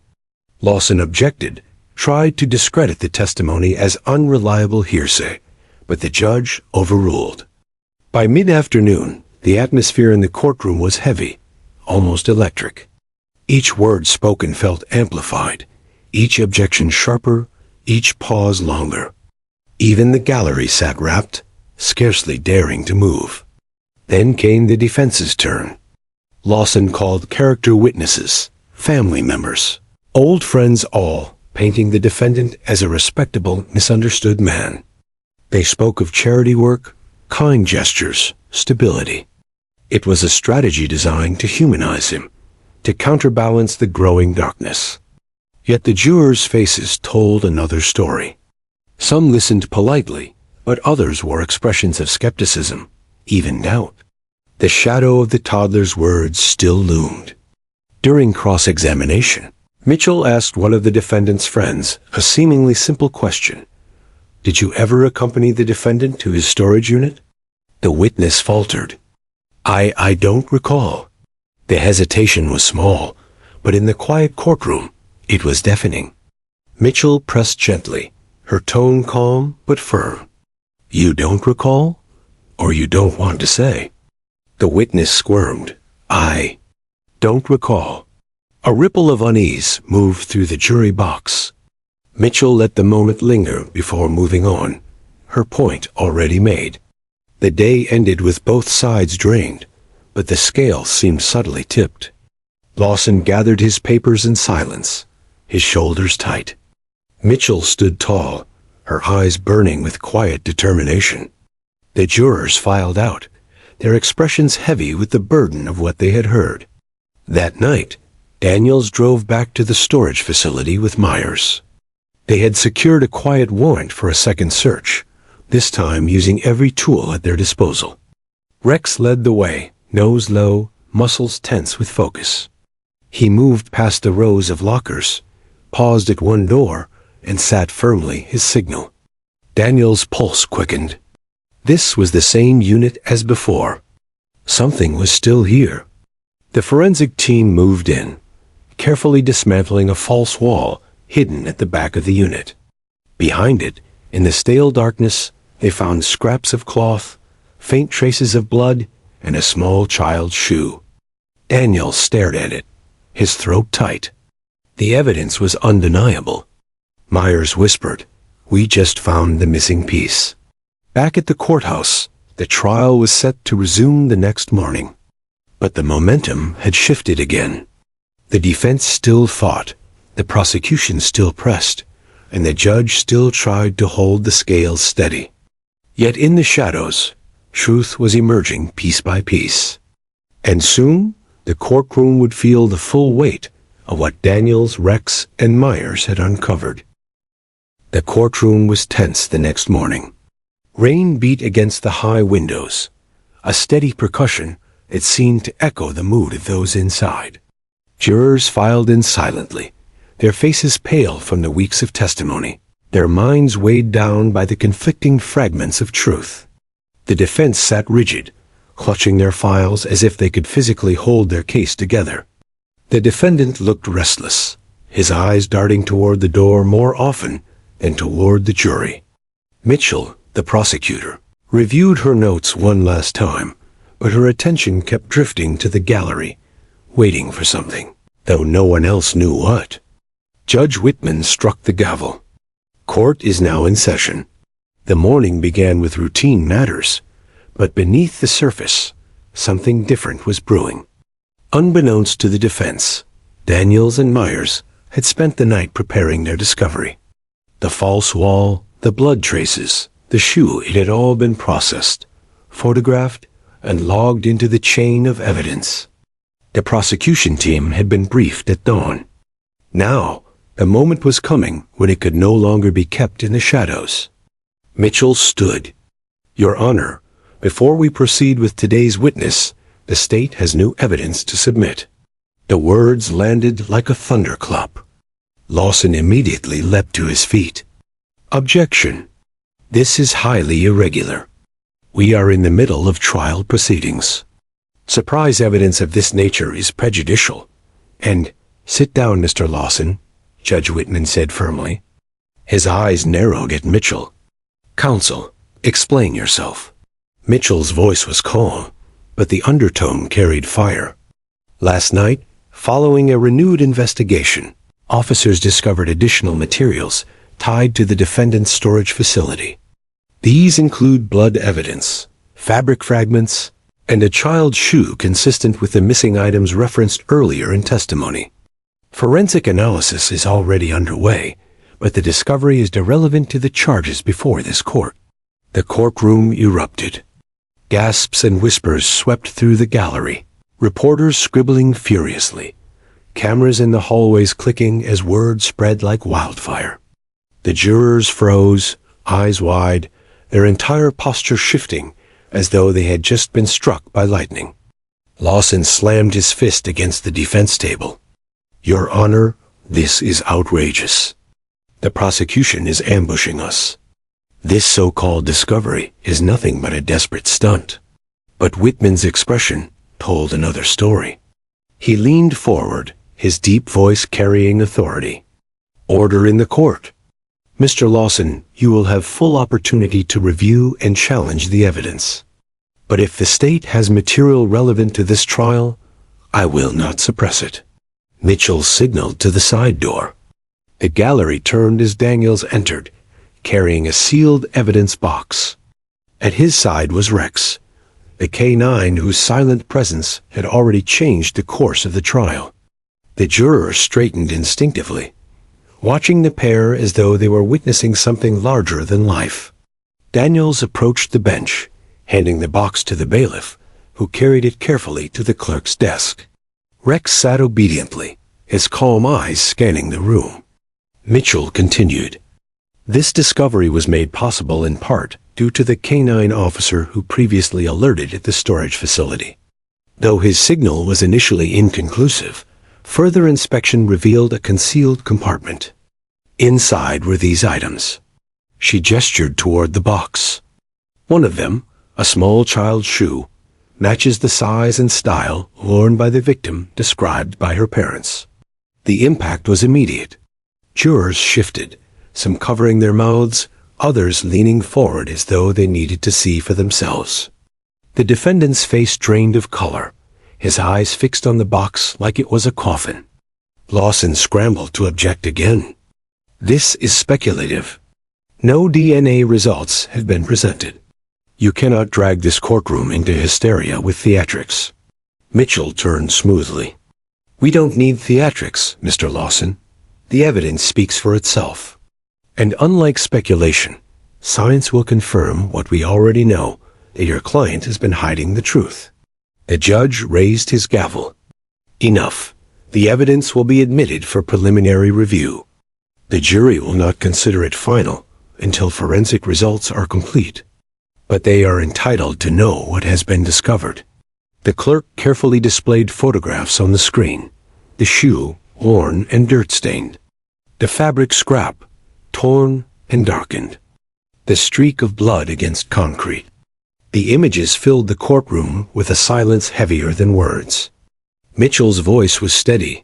Lawson objected, tried to discredit the testimony as unreliable hearsay, but the judge overruled. By mid-afternoon, the atmosphere in the courtroom was heavy, almost electric. Each word spoken felt amplified, each objection sharper, each pause longer. Even the gallery sat rapt, scarcely daring to move. Then came the defense's turn. Lawson called character witnesses, family members, old friends all, painting the defendant as a respectable, misunderstood man. They spoke of charity work, kind gestures, stability. It was a strategy designed to humanize him, to counterbalance the growing darkness. Yet the jurors' faces told another story. Some listened politely, but others wore expressions of skepticism, even doubt. The shadow of the toddler's words still loomed. During cross-examination, Mitchell asked one of the defendant's friends a seemingly simple question. "Did you ever accompany the defendant to his storage unit?" The witness faltered. I don't recall." The hesitation was small, but in the quiet courtroom, it was deafening. Mitchell pressed gently, her tone calm but firm. "You don't recall? Or you don't want to say?" The witness squirmed. "I don't recall." A ripple of unease moved through the jury box. Mitchell let the moment linger before moving on, her point already made. The day ended with both sides drained, but the scale seemed subtly tipped. Lawson gathered his papers in silence, his shoulders tight. Mitchell stood tall, her eyes burning with quiet determination. The jurors filed out, their expressions heavy with the burden of what they had heard. That night, Daniels drove back to the storage facility with Myers. They had secured a quiet warrant for a second search, this time using every tool at their disposal. Rex led the way, nose low, muscles tense with focus. He moved past the rows of lockers, paused at one door, and sat firmly, his signal. Daniel's pulse quickened. This was the same unit as before. Something was still here. The forensic team moved in, carefully dismantling a false wall hidden at the back of the unit. Behind it, in the stale darkness, they found scraps of cloth, faint traces of blood, and a small child's shoe. Daniel stared at it, his throat tight. The evidence was undeniable. Myers whispered, "We just found the missing piece." Back at the courthouse, the trial was set to resume the next morning. But the momentum had shifted again. The defense still fought, the prosecution still pressed, and the judge still tried to hold the scales steady. Yet in the shadows, truth was emerging piece by piece. And soon, the courtroom would feel the full weight of what Daniels, Rex, and Myers had uncovered. The courtroom was tense the next morning. Rain beat against the high windows, a steady percussion that seemed to echo the mood of those inside. Jurors filed in silently, their faces pale from the weeks of testimony, their minds weighed down by the conflicting fragments of truth. The defense sat rigid, clutching their files as if they could physically hold their case together. The defendant looked restless, his eyes darting toward the door more often than toward the jury. Mitchell, the prosecutor, reviewed her notes one last time, but her attention kept drifting to the gallery, waiting for something, though no one else knew what. Judge Whitman struck the gavel. Court is now in session. The morning began with routine matters, but beneath the surface, something different was brewing. Unbeknownst to the defense, Daniels and Myers had spent the night preparing their discovery. The false wall, the blood traces, the shoe, it had all been processed, photographed, and logged into the chain of evidence. The prosecution team had been briefed at dawn. Now, the moment was coming when it could no longer be kept in the shadows. Mitchell stood. Your Honor, before we proceed with today's witness, the state has new evidence to submit. The words landed like a thunderclap. Lawson immediately leapt to his feet. Objection. This is highly irregular. We are in the middle of trial proceedings. Surprise evidence of this nature is prejudicial. And, sit down, Mr. Lawson, Judge Whitman said firmly. His eyes narrowed at Mitchell. Counsel, explain yourself. Mitchell's voice was calm, but the undertone carried fire. Last night, following a renewed investigation, officers discovered additional materials tied to the defendant's storage facility. These include blood evidence, fabric fragments, and a child's shoe consistent with the missing items referenced earlier in testimony. Forensic analysis is already underway, but the discovery is irrelevant to the charges before this court. The courtroom erupted. Gasps and whispers swept through the gallery, reporters scribbling furiously, cameras in the hallways clicking as words spread like wildfire. The jurors froze, eyes wide, their entire posture shifting as though they had just been struck by lightning. Lawson slammed his fist against the defense table. Your Honor, this is outrageous. The prosecution is ambushing us. This so-called discovery is nothing but a desperate stunt. But Whitman's expression told another story. He leaned forward, his deep voice carrying authority. Order in the court. Mr. Lawson, you will have full opportunity to review and challenge the evidence. But if the state has material relevant to this trial, I will not suppress it. Mitchell signaled to the side door. The gallery turned as Daniels entered, carrying a sealed evidence box. At his side was Rex, the K-9 whose silent presence had already changed the course of the trial. The jurors straightened instinctively, watching the pair as though they were witnessing something larger than life. Daniels approached the bench, handing the box to the bailiff, who carried it carefully to the clerk's desk. Rex sat obediently, his calm eyes scanning the room. Mitchell continued. This discovery was made possible in part due to the K-9 officer who previously alerted at the storage facility. Though his signal was initially inconclusive, further inspection revealed a concealed compartment. Inside were these items. She gestured toward the box. One of them, a small child's shoe, matches the size and style worn by the victim described by her parents. The impact was immediate. Jurors shifted, some covering their mouths, others leaning forward as though they needed to see for themselves. The defendant's face drained of color, his eyes fixed on the box like it was a coffin. Lawson scrambled to object again. This is speculative. No DNA results have been presented. You cannot drag this courtroom into hysteria with theatrics. Mitchell turned smoothly. We don't need theatrics, Mr. Lawson. The evidence speaks for itself. And unlike speculation, science will confirm what we already know, that your client has been hiding the truth. The judge raised his gavel. Enough. The evidence will be admitted for preliminary review. The jury will not consider it final until forensic results are complete. But they are entitled to know what has been discovered. The clerk carefully displayed photographs on the screen. The shoe, worn and dirt-stained. The fabric scrap, torn and darkened. The streak of blood against concrete. The images filled the courtroom with a silence heavier than words. Mitchell's voice was steady,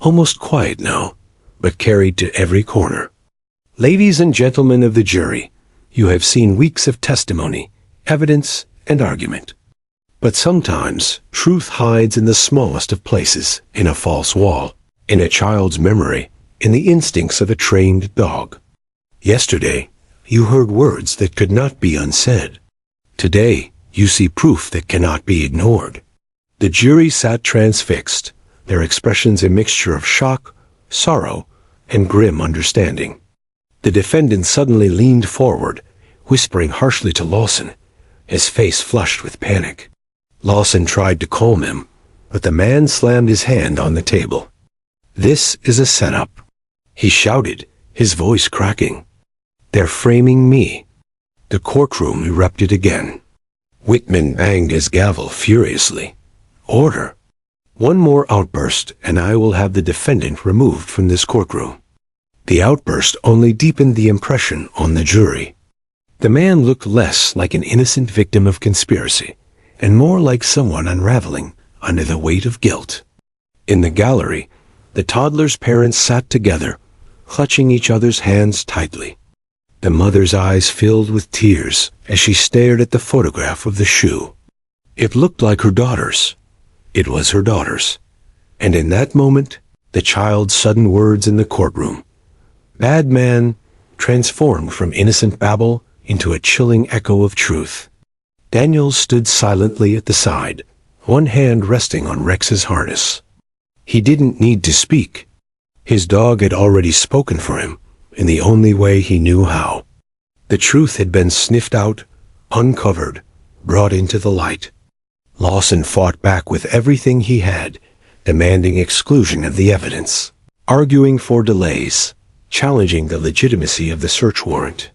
almost quiet now, but carried to every corner. Ladies and gentlemen of the jury, you have seen weeks of testimony, evidence, and argument. But sometimes truth hides in the smallest of places, in a false wall, in a child's memory, in the instincts of a trained dog. Yesterday, you heard words that could not be unsaid. Today, you see proof that cannot be ignored. The jury sat transfixed, their expressions a mixture of shock, sorrow, and grim understanding. The defendant suddenly leaned forward, whispering harshly to Lawson, his face flushed with panic. Lawson tried to calm him, but the man slammed his hand on the table. "This is a setup," he shouted, his voice cracking. "They're framing me." The courtroom erupted again. Whitman banged his gavel furiously. "Order. One more outburst, and I will have the defendant removed from this courtroom." The outburst only deepened the impression on the jury. The man looked less like an innocent victim of conspiracy, and more like someone unraveling under the weight of guilt. In the gallery, the toddler's parents sat together, clutching each other's hands tightly. The mother's eyes filled with tears as she stared at the photograph of the shoe. It looked like her daughter's. It was her daughter's. And in that moment, the child's sudden words in the courtroom, "Bad man," transformed from innocent babble into a chilling echo of truth. Daniel stood silently at the side, one hand resting on Rex's harness. He didn't need to speak. His dog had already spoken for him, in the only way he knew how. The truth had been sniffed out, uncovered, brought into the light. Lawson fought back with everything he had, demanding exclusion of the evidence, arguing for delays, challenging the legitimacy of the search warrant.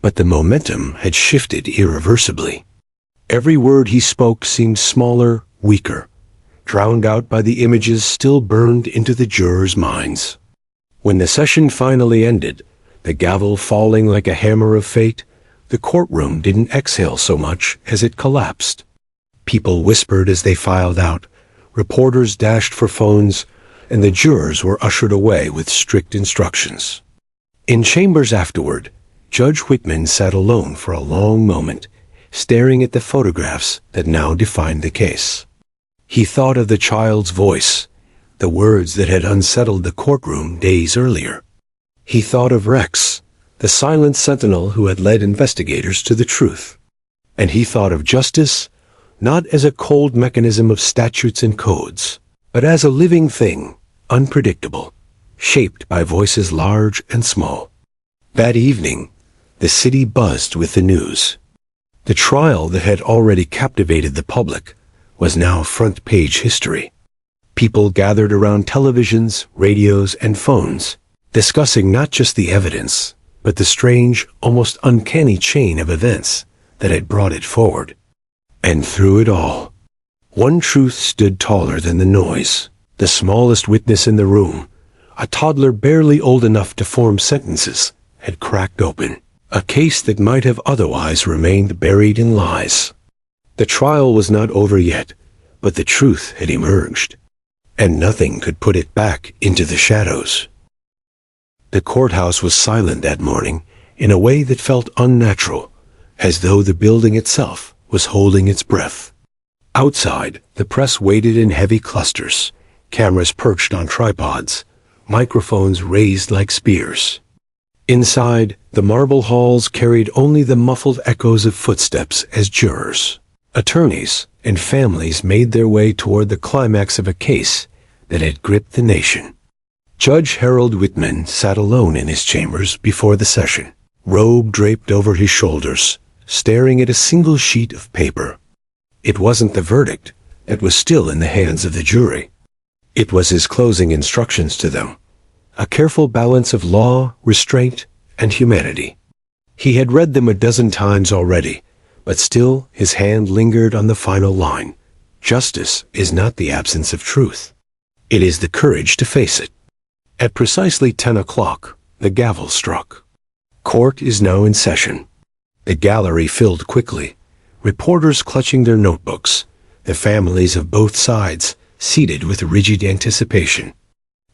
But the momentum had shifted irreversibly. Every word he spoke seemed smaller, weaker, drowned out by the images still burned into the jurors' minds. When the session finally ended, the gavel falling like a hammer of fate, the courtroom didn't exhale so much as it collapsed. People whispered as they filed out, reporters dashed for phones, and the jurors were ushered away with strict instructions. In chambers afterward, Judge Whitman sat alone for a long moment, staring at the photographs that now defined the case. He thought of the child's voice, the words that had unsettled the courtroom days earlier. He thought of Rex, the silent sentinel who had led investigators to the truth. And he thought of justice, not as a cold mechanism of statutes and codes, but as a living thing, unpredictable, shaped by voices large and small. That evening, the city buzzed with the news. The trial that had already captivated the public was now front-page history. People gathered around televisions, radios, and phones, discussing not just the evidence, but the strange, almost uncanny chain of events that had brought it forward. And through it all, one truth stood taller than the noise. The smallest witness in the room, a toddler barely old enough to form sentences, had cracked open. A case that might have otherwise remained buried in lies. The trial was not over yet, but the truth had emerged, and nothing could put it back into the shadows. The courthouse was silent that morning in a way that felt unnatural, as though the building itself was holding its breath. Outside, the press waited in heavy clusters, cameras perched on tripods, microphones raised like spears. Inside, the marble halls carried only the muffled echoes of footsteps as jurors, attorneys, and families made their way toward the climax of a case that had gripped the nation. Judge Harold Whitman sat alone in his chambers before the session, robe draped over his shoulders, staring at a single sheet of paper. It wasn't the verdict that was still in the hands of the jury. It was his closing instructions to them. A careful balance of law, restraint, and humanity. He had read them a dozen times already, but still his hand lingered on the final line. Justice is not the absence of truth. It is the courage to face it. At precisely 10 o'clock, the gavel struck. Court is now in session. The gallery filled quickly, reporters clutching their notebooks, the families of both sides seated with rigid anticipation.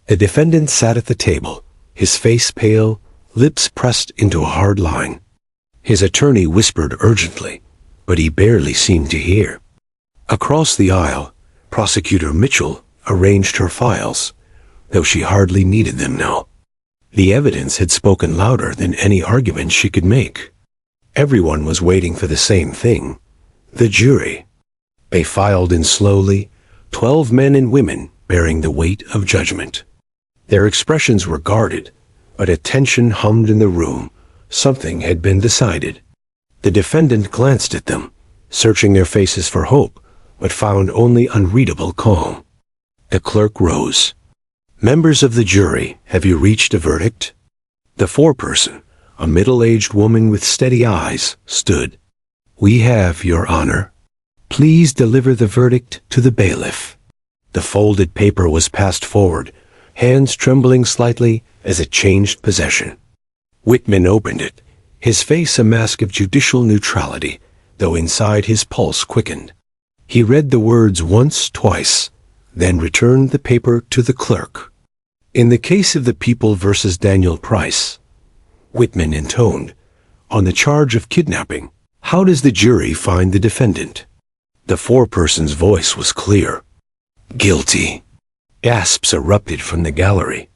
The defendant sat at the table, his face pale, lips pressed into a hard line. His attorney whispered urgently, but he barely seemed to hear. Across the aisle, Prosecutor Mitchell arranged her files, though she hardly needed them now. The evidence had spoken louder than any argument she could make. Everyone was waiting for the same thing: the jury. They filed in slowly, 12 men and women bearing the weight of judgment. Their expressions were guarded, but a tension hummed in the room. Something had been decided. The defendant glanced at them, searching their faces for hope, but found only unreadable calm. The clerk rose. "Members of the jury, have you reached a verdict?" The foreperson, a middle-aged woman with steady eyes, stood. "We have, Your Honor. Please deliver the verdict to the bailiff." The folded paper was passed forward, hands trembling slightly as it changed possession. Whitman opened it, his face a mask of judicial neutrality, though inside his pulse quickened. He read the words once, twice, then returned the paper to the clerk. "In the case of the People versus Daniel Price," Whitman intoned, "on the charge of kidnapping, how does the jury find the defendant?" The foreperson's voice was clear. "Guilty." Gasps erupted from the gallery.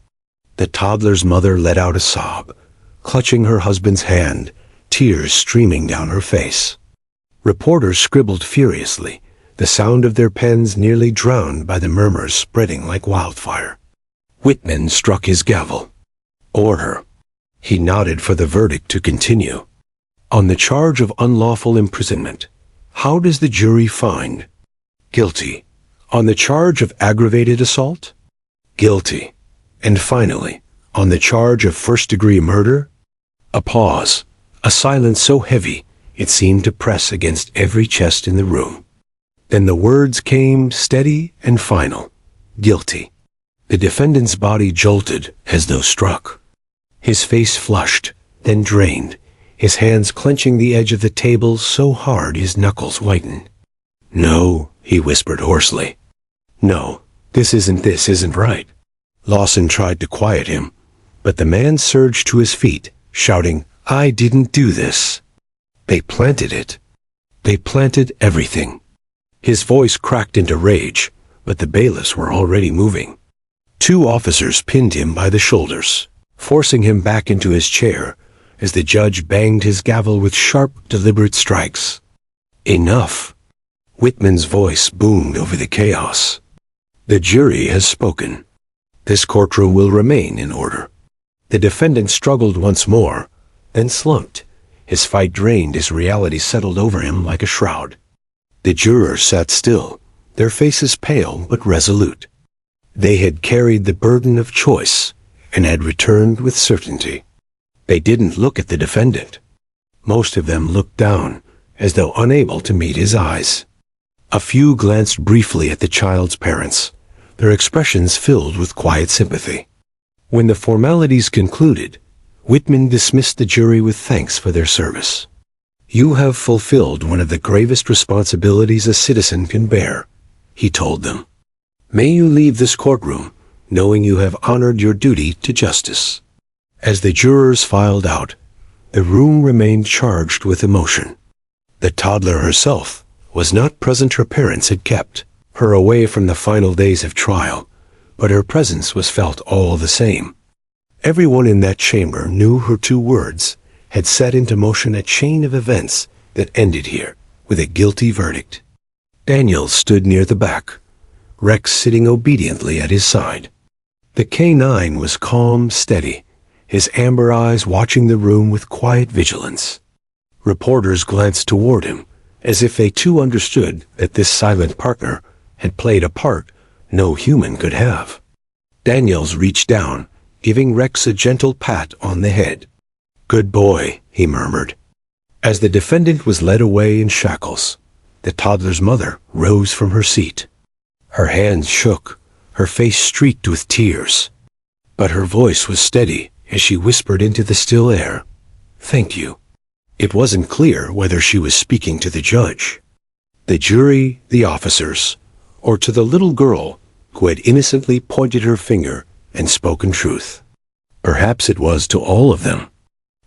The toddler's mother let out a sob, clutching her husband's hand, tears streaming down her face. Reporters scribbled furiously, the sound of their pens nearly drowned by the murmurs spreading like wildfire. Whitman struck his gavel. "Order." He nodded for the verdict to continue. "On the charge of unlawful imprisonment, how does the jury find?" "Guilty." "On the charge of aggravated assault?" "Guilty." "And finally, on the charge of first-degree murder?" A pause, a silence so heavy it seemed to press against every chest in the room. Then the words came steady and final: "Guilty." The defendant's body jolted as though struck. His face flushed, then drained, his hands clenching the edge of the table so hard his knuckles whitened. "No," he whispered hoarsely. "No, this isn't right." Lawson tried to quiet him, but the man surged to his feet, shouting, "I didn't do this." "They planted it. They planted everything." His voice cracked into rage, but the bailiffs were already moving. 2 officers pinned him by the shoulders, forcing him back into his chair as the judge banged his gavel with sharp, deliberate strikes. "Enough." Whitman's voice boomed over the chaos. "The jury has spoken. This courtroom will remain in order." The defendant struggled once more, then slumped. His fight drained as reality settled over him like a shroud. The jurors sat still, their faces pale but resolute. They had carried the burden of choice and had returned with certainty. They didn't look at the defendant. Most of them looked down, as though unable to meet his eyes. A few glanced briefly at the child's parents, their expressions filled with quiet sympathy. When the formalities concluded, Whitman dismissed the jury with thanks for their service. "You have fulfilled one of the gravest responsibilities a citizen can bear," he told them. "May you leave this courtroom knowing you have honored your duty to justice." As the jurors filed out, the room remained charged with emotion. The toddler herself was not present. Her parents had kept her away from the final days of trial, but her presence was felt all the same. Everyone in that chamber knew her 2 words had set into motion a chain of events that ended here with a guilty verdict. Daniel stood near the back, Rex sitting obediently at his side. The K-9 was calm, steady, his amber eyes watching the room with quiet vigilance. Reporters glanced toward him, as if they too understood that this silent partner had played a part no human could have. Daniels reached down, giving Rex a gentle pat on the head. "Good boy," he murmured. As the defendant was led away in shackles, the toddler's mother rose from her seat. Her hands shook, her face streaked with tears. But her voice was steady as she whispered into the still air, "Thank you." It wasn't clear whether she was speaking to the judge, the jury, the officers, or to the little girl who had innocently pointed her finger and spoken truth. Perhaps it was to all of them.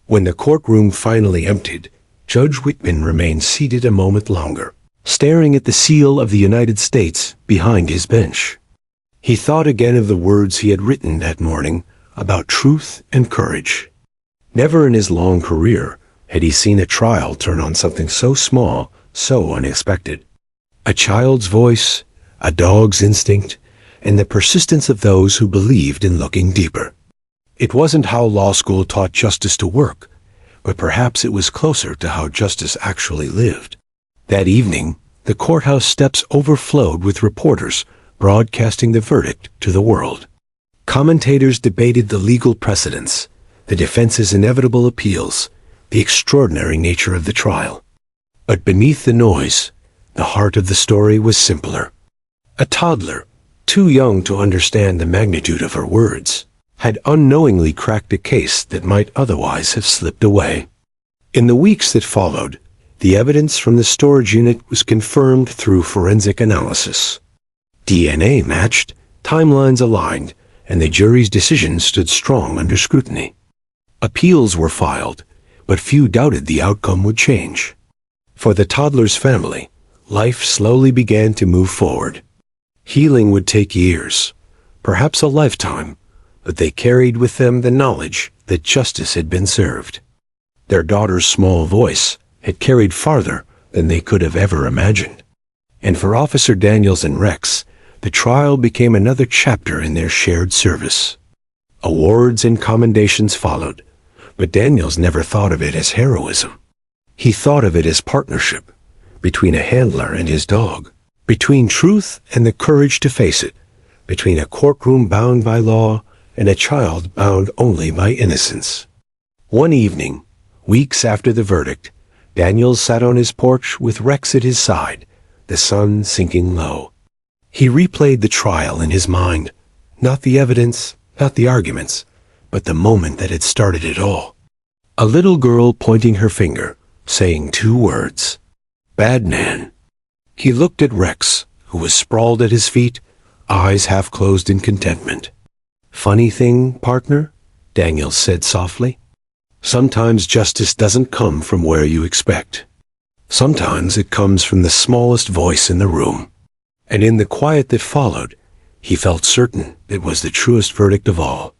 When the courtroom finally emptied, Judge Whitman remained seated a moment longer, staring at the seal of the United States behind his bench. He thought again of the words he had written that morning about truth and courage. Never in his long career had he seen a trial turn on something so small, so unexpected. A child's voice, a dog's instinct, and the persistence of those who believed in looking deeper. It wasn't how law school taught justice to work, but perhaps it was closer to how justice actually lived. That evening, the courthouse steps overflowed with reporters broadcasting the verdict to the world. Commentators debated the legal precedents, the defense's inevitable appeals, the extraordinary nature of the trial. But beneath the noise, the heart of the story was simpler. A toddler, too young to understand the magnitude of her words, had unknowingly cracked a case that might otherwise have slipped away. In the weeks that followed, the evidence from the storage unit was confirmed through forensic analysis. DNA matched, timelines aligned, and the jury's decision stood strong under scrutiny. Appeals were filed, but few doubted the outcome would change. For the toddler's family, life slowly began to move forward. Healing would take years, perhaps a lifetime, but they carried with them the knowledge that justice had been served. Their daughter's small voice had carried farther than they could have ever imagined. And for Officer Daniels and Rex, the trial became another chapter in their shared service. Awards and commendations followed, but Daniels never thought of it as heroism. He thought of it as partnership, between a handler and his dog, between truth and the courage to face it, between a courtroom bound by law and a child bound only by innocence. One evening, weeks after the verdict, Daniels sat on his porch with Rex at his side, the sun sinking low. He replayed the trial in his mind, not the evidence, not the arguments, but the moment that had started it all. A little girl pointing her finger, saying two words, "Bad man." He looked at Rex, who was sprawled at his feet, eyes half closed in contentment. "Funny thing, partner," Daniels said softly. "Sometimes justice doesn't come from where you expect. Sometimes it comes from the smallest voice in the room." And in the quiet that followed, he felt certain it was the truest verdict of all.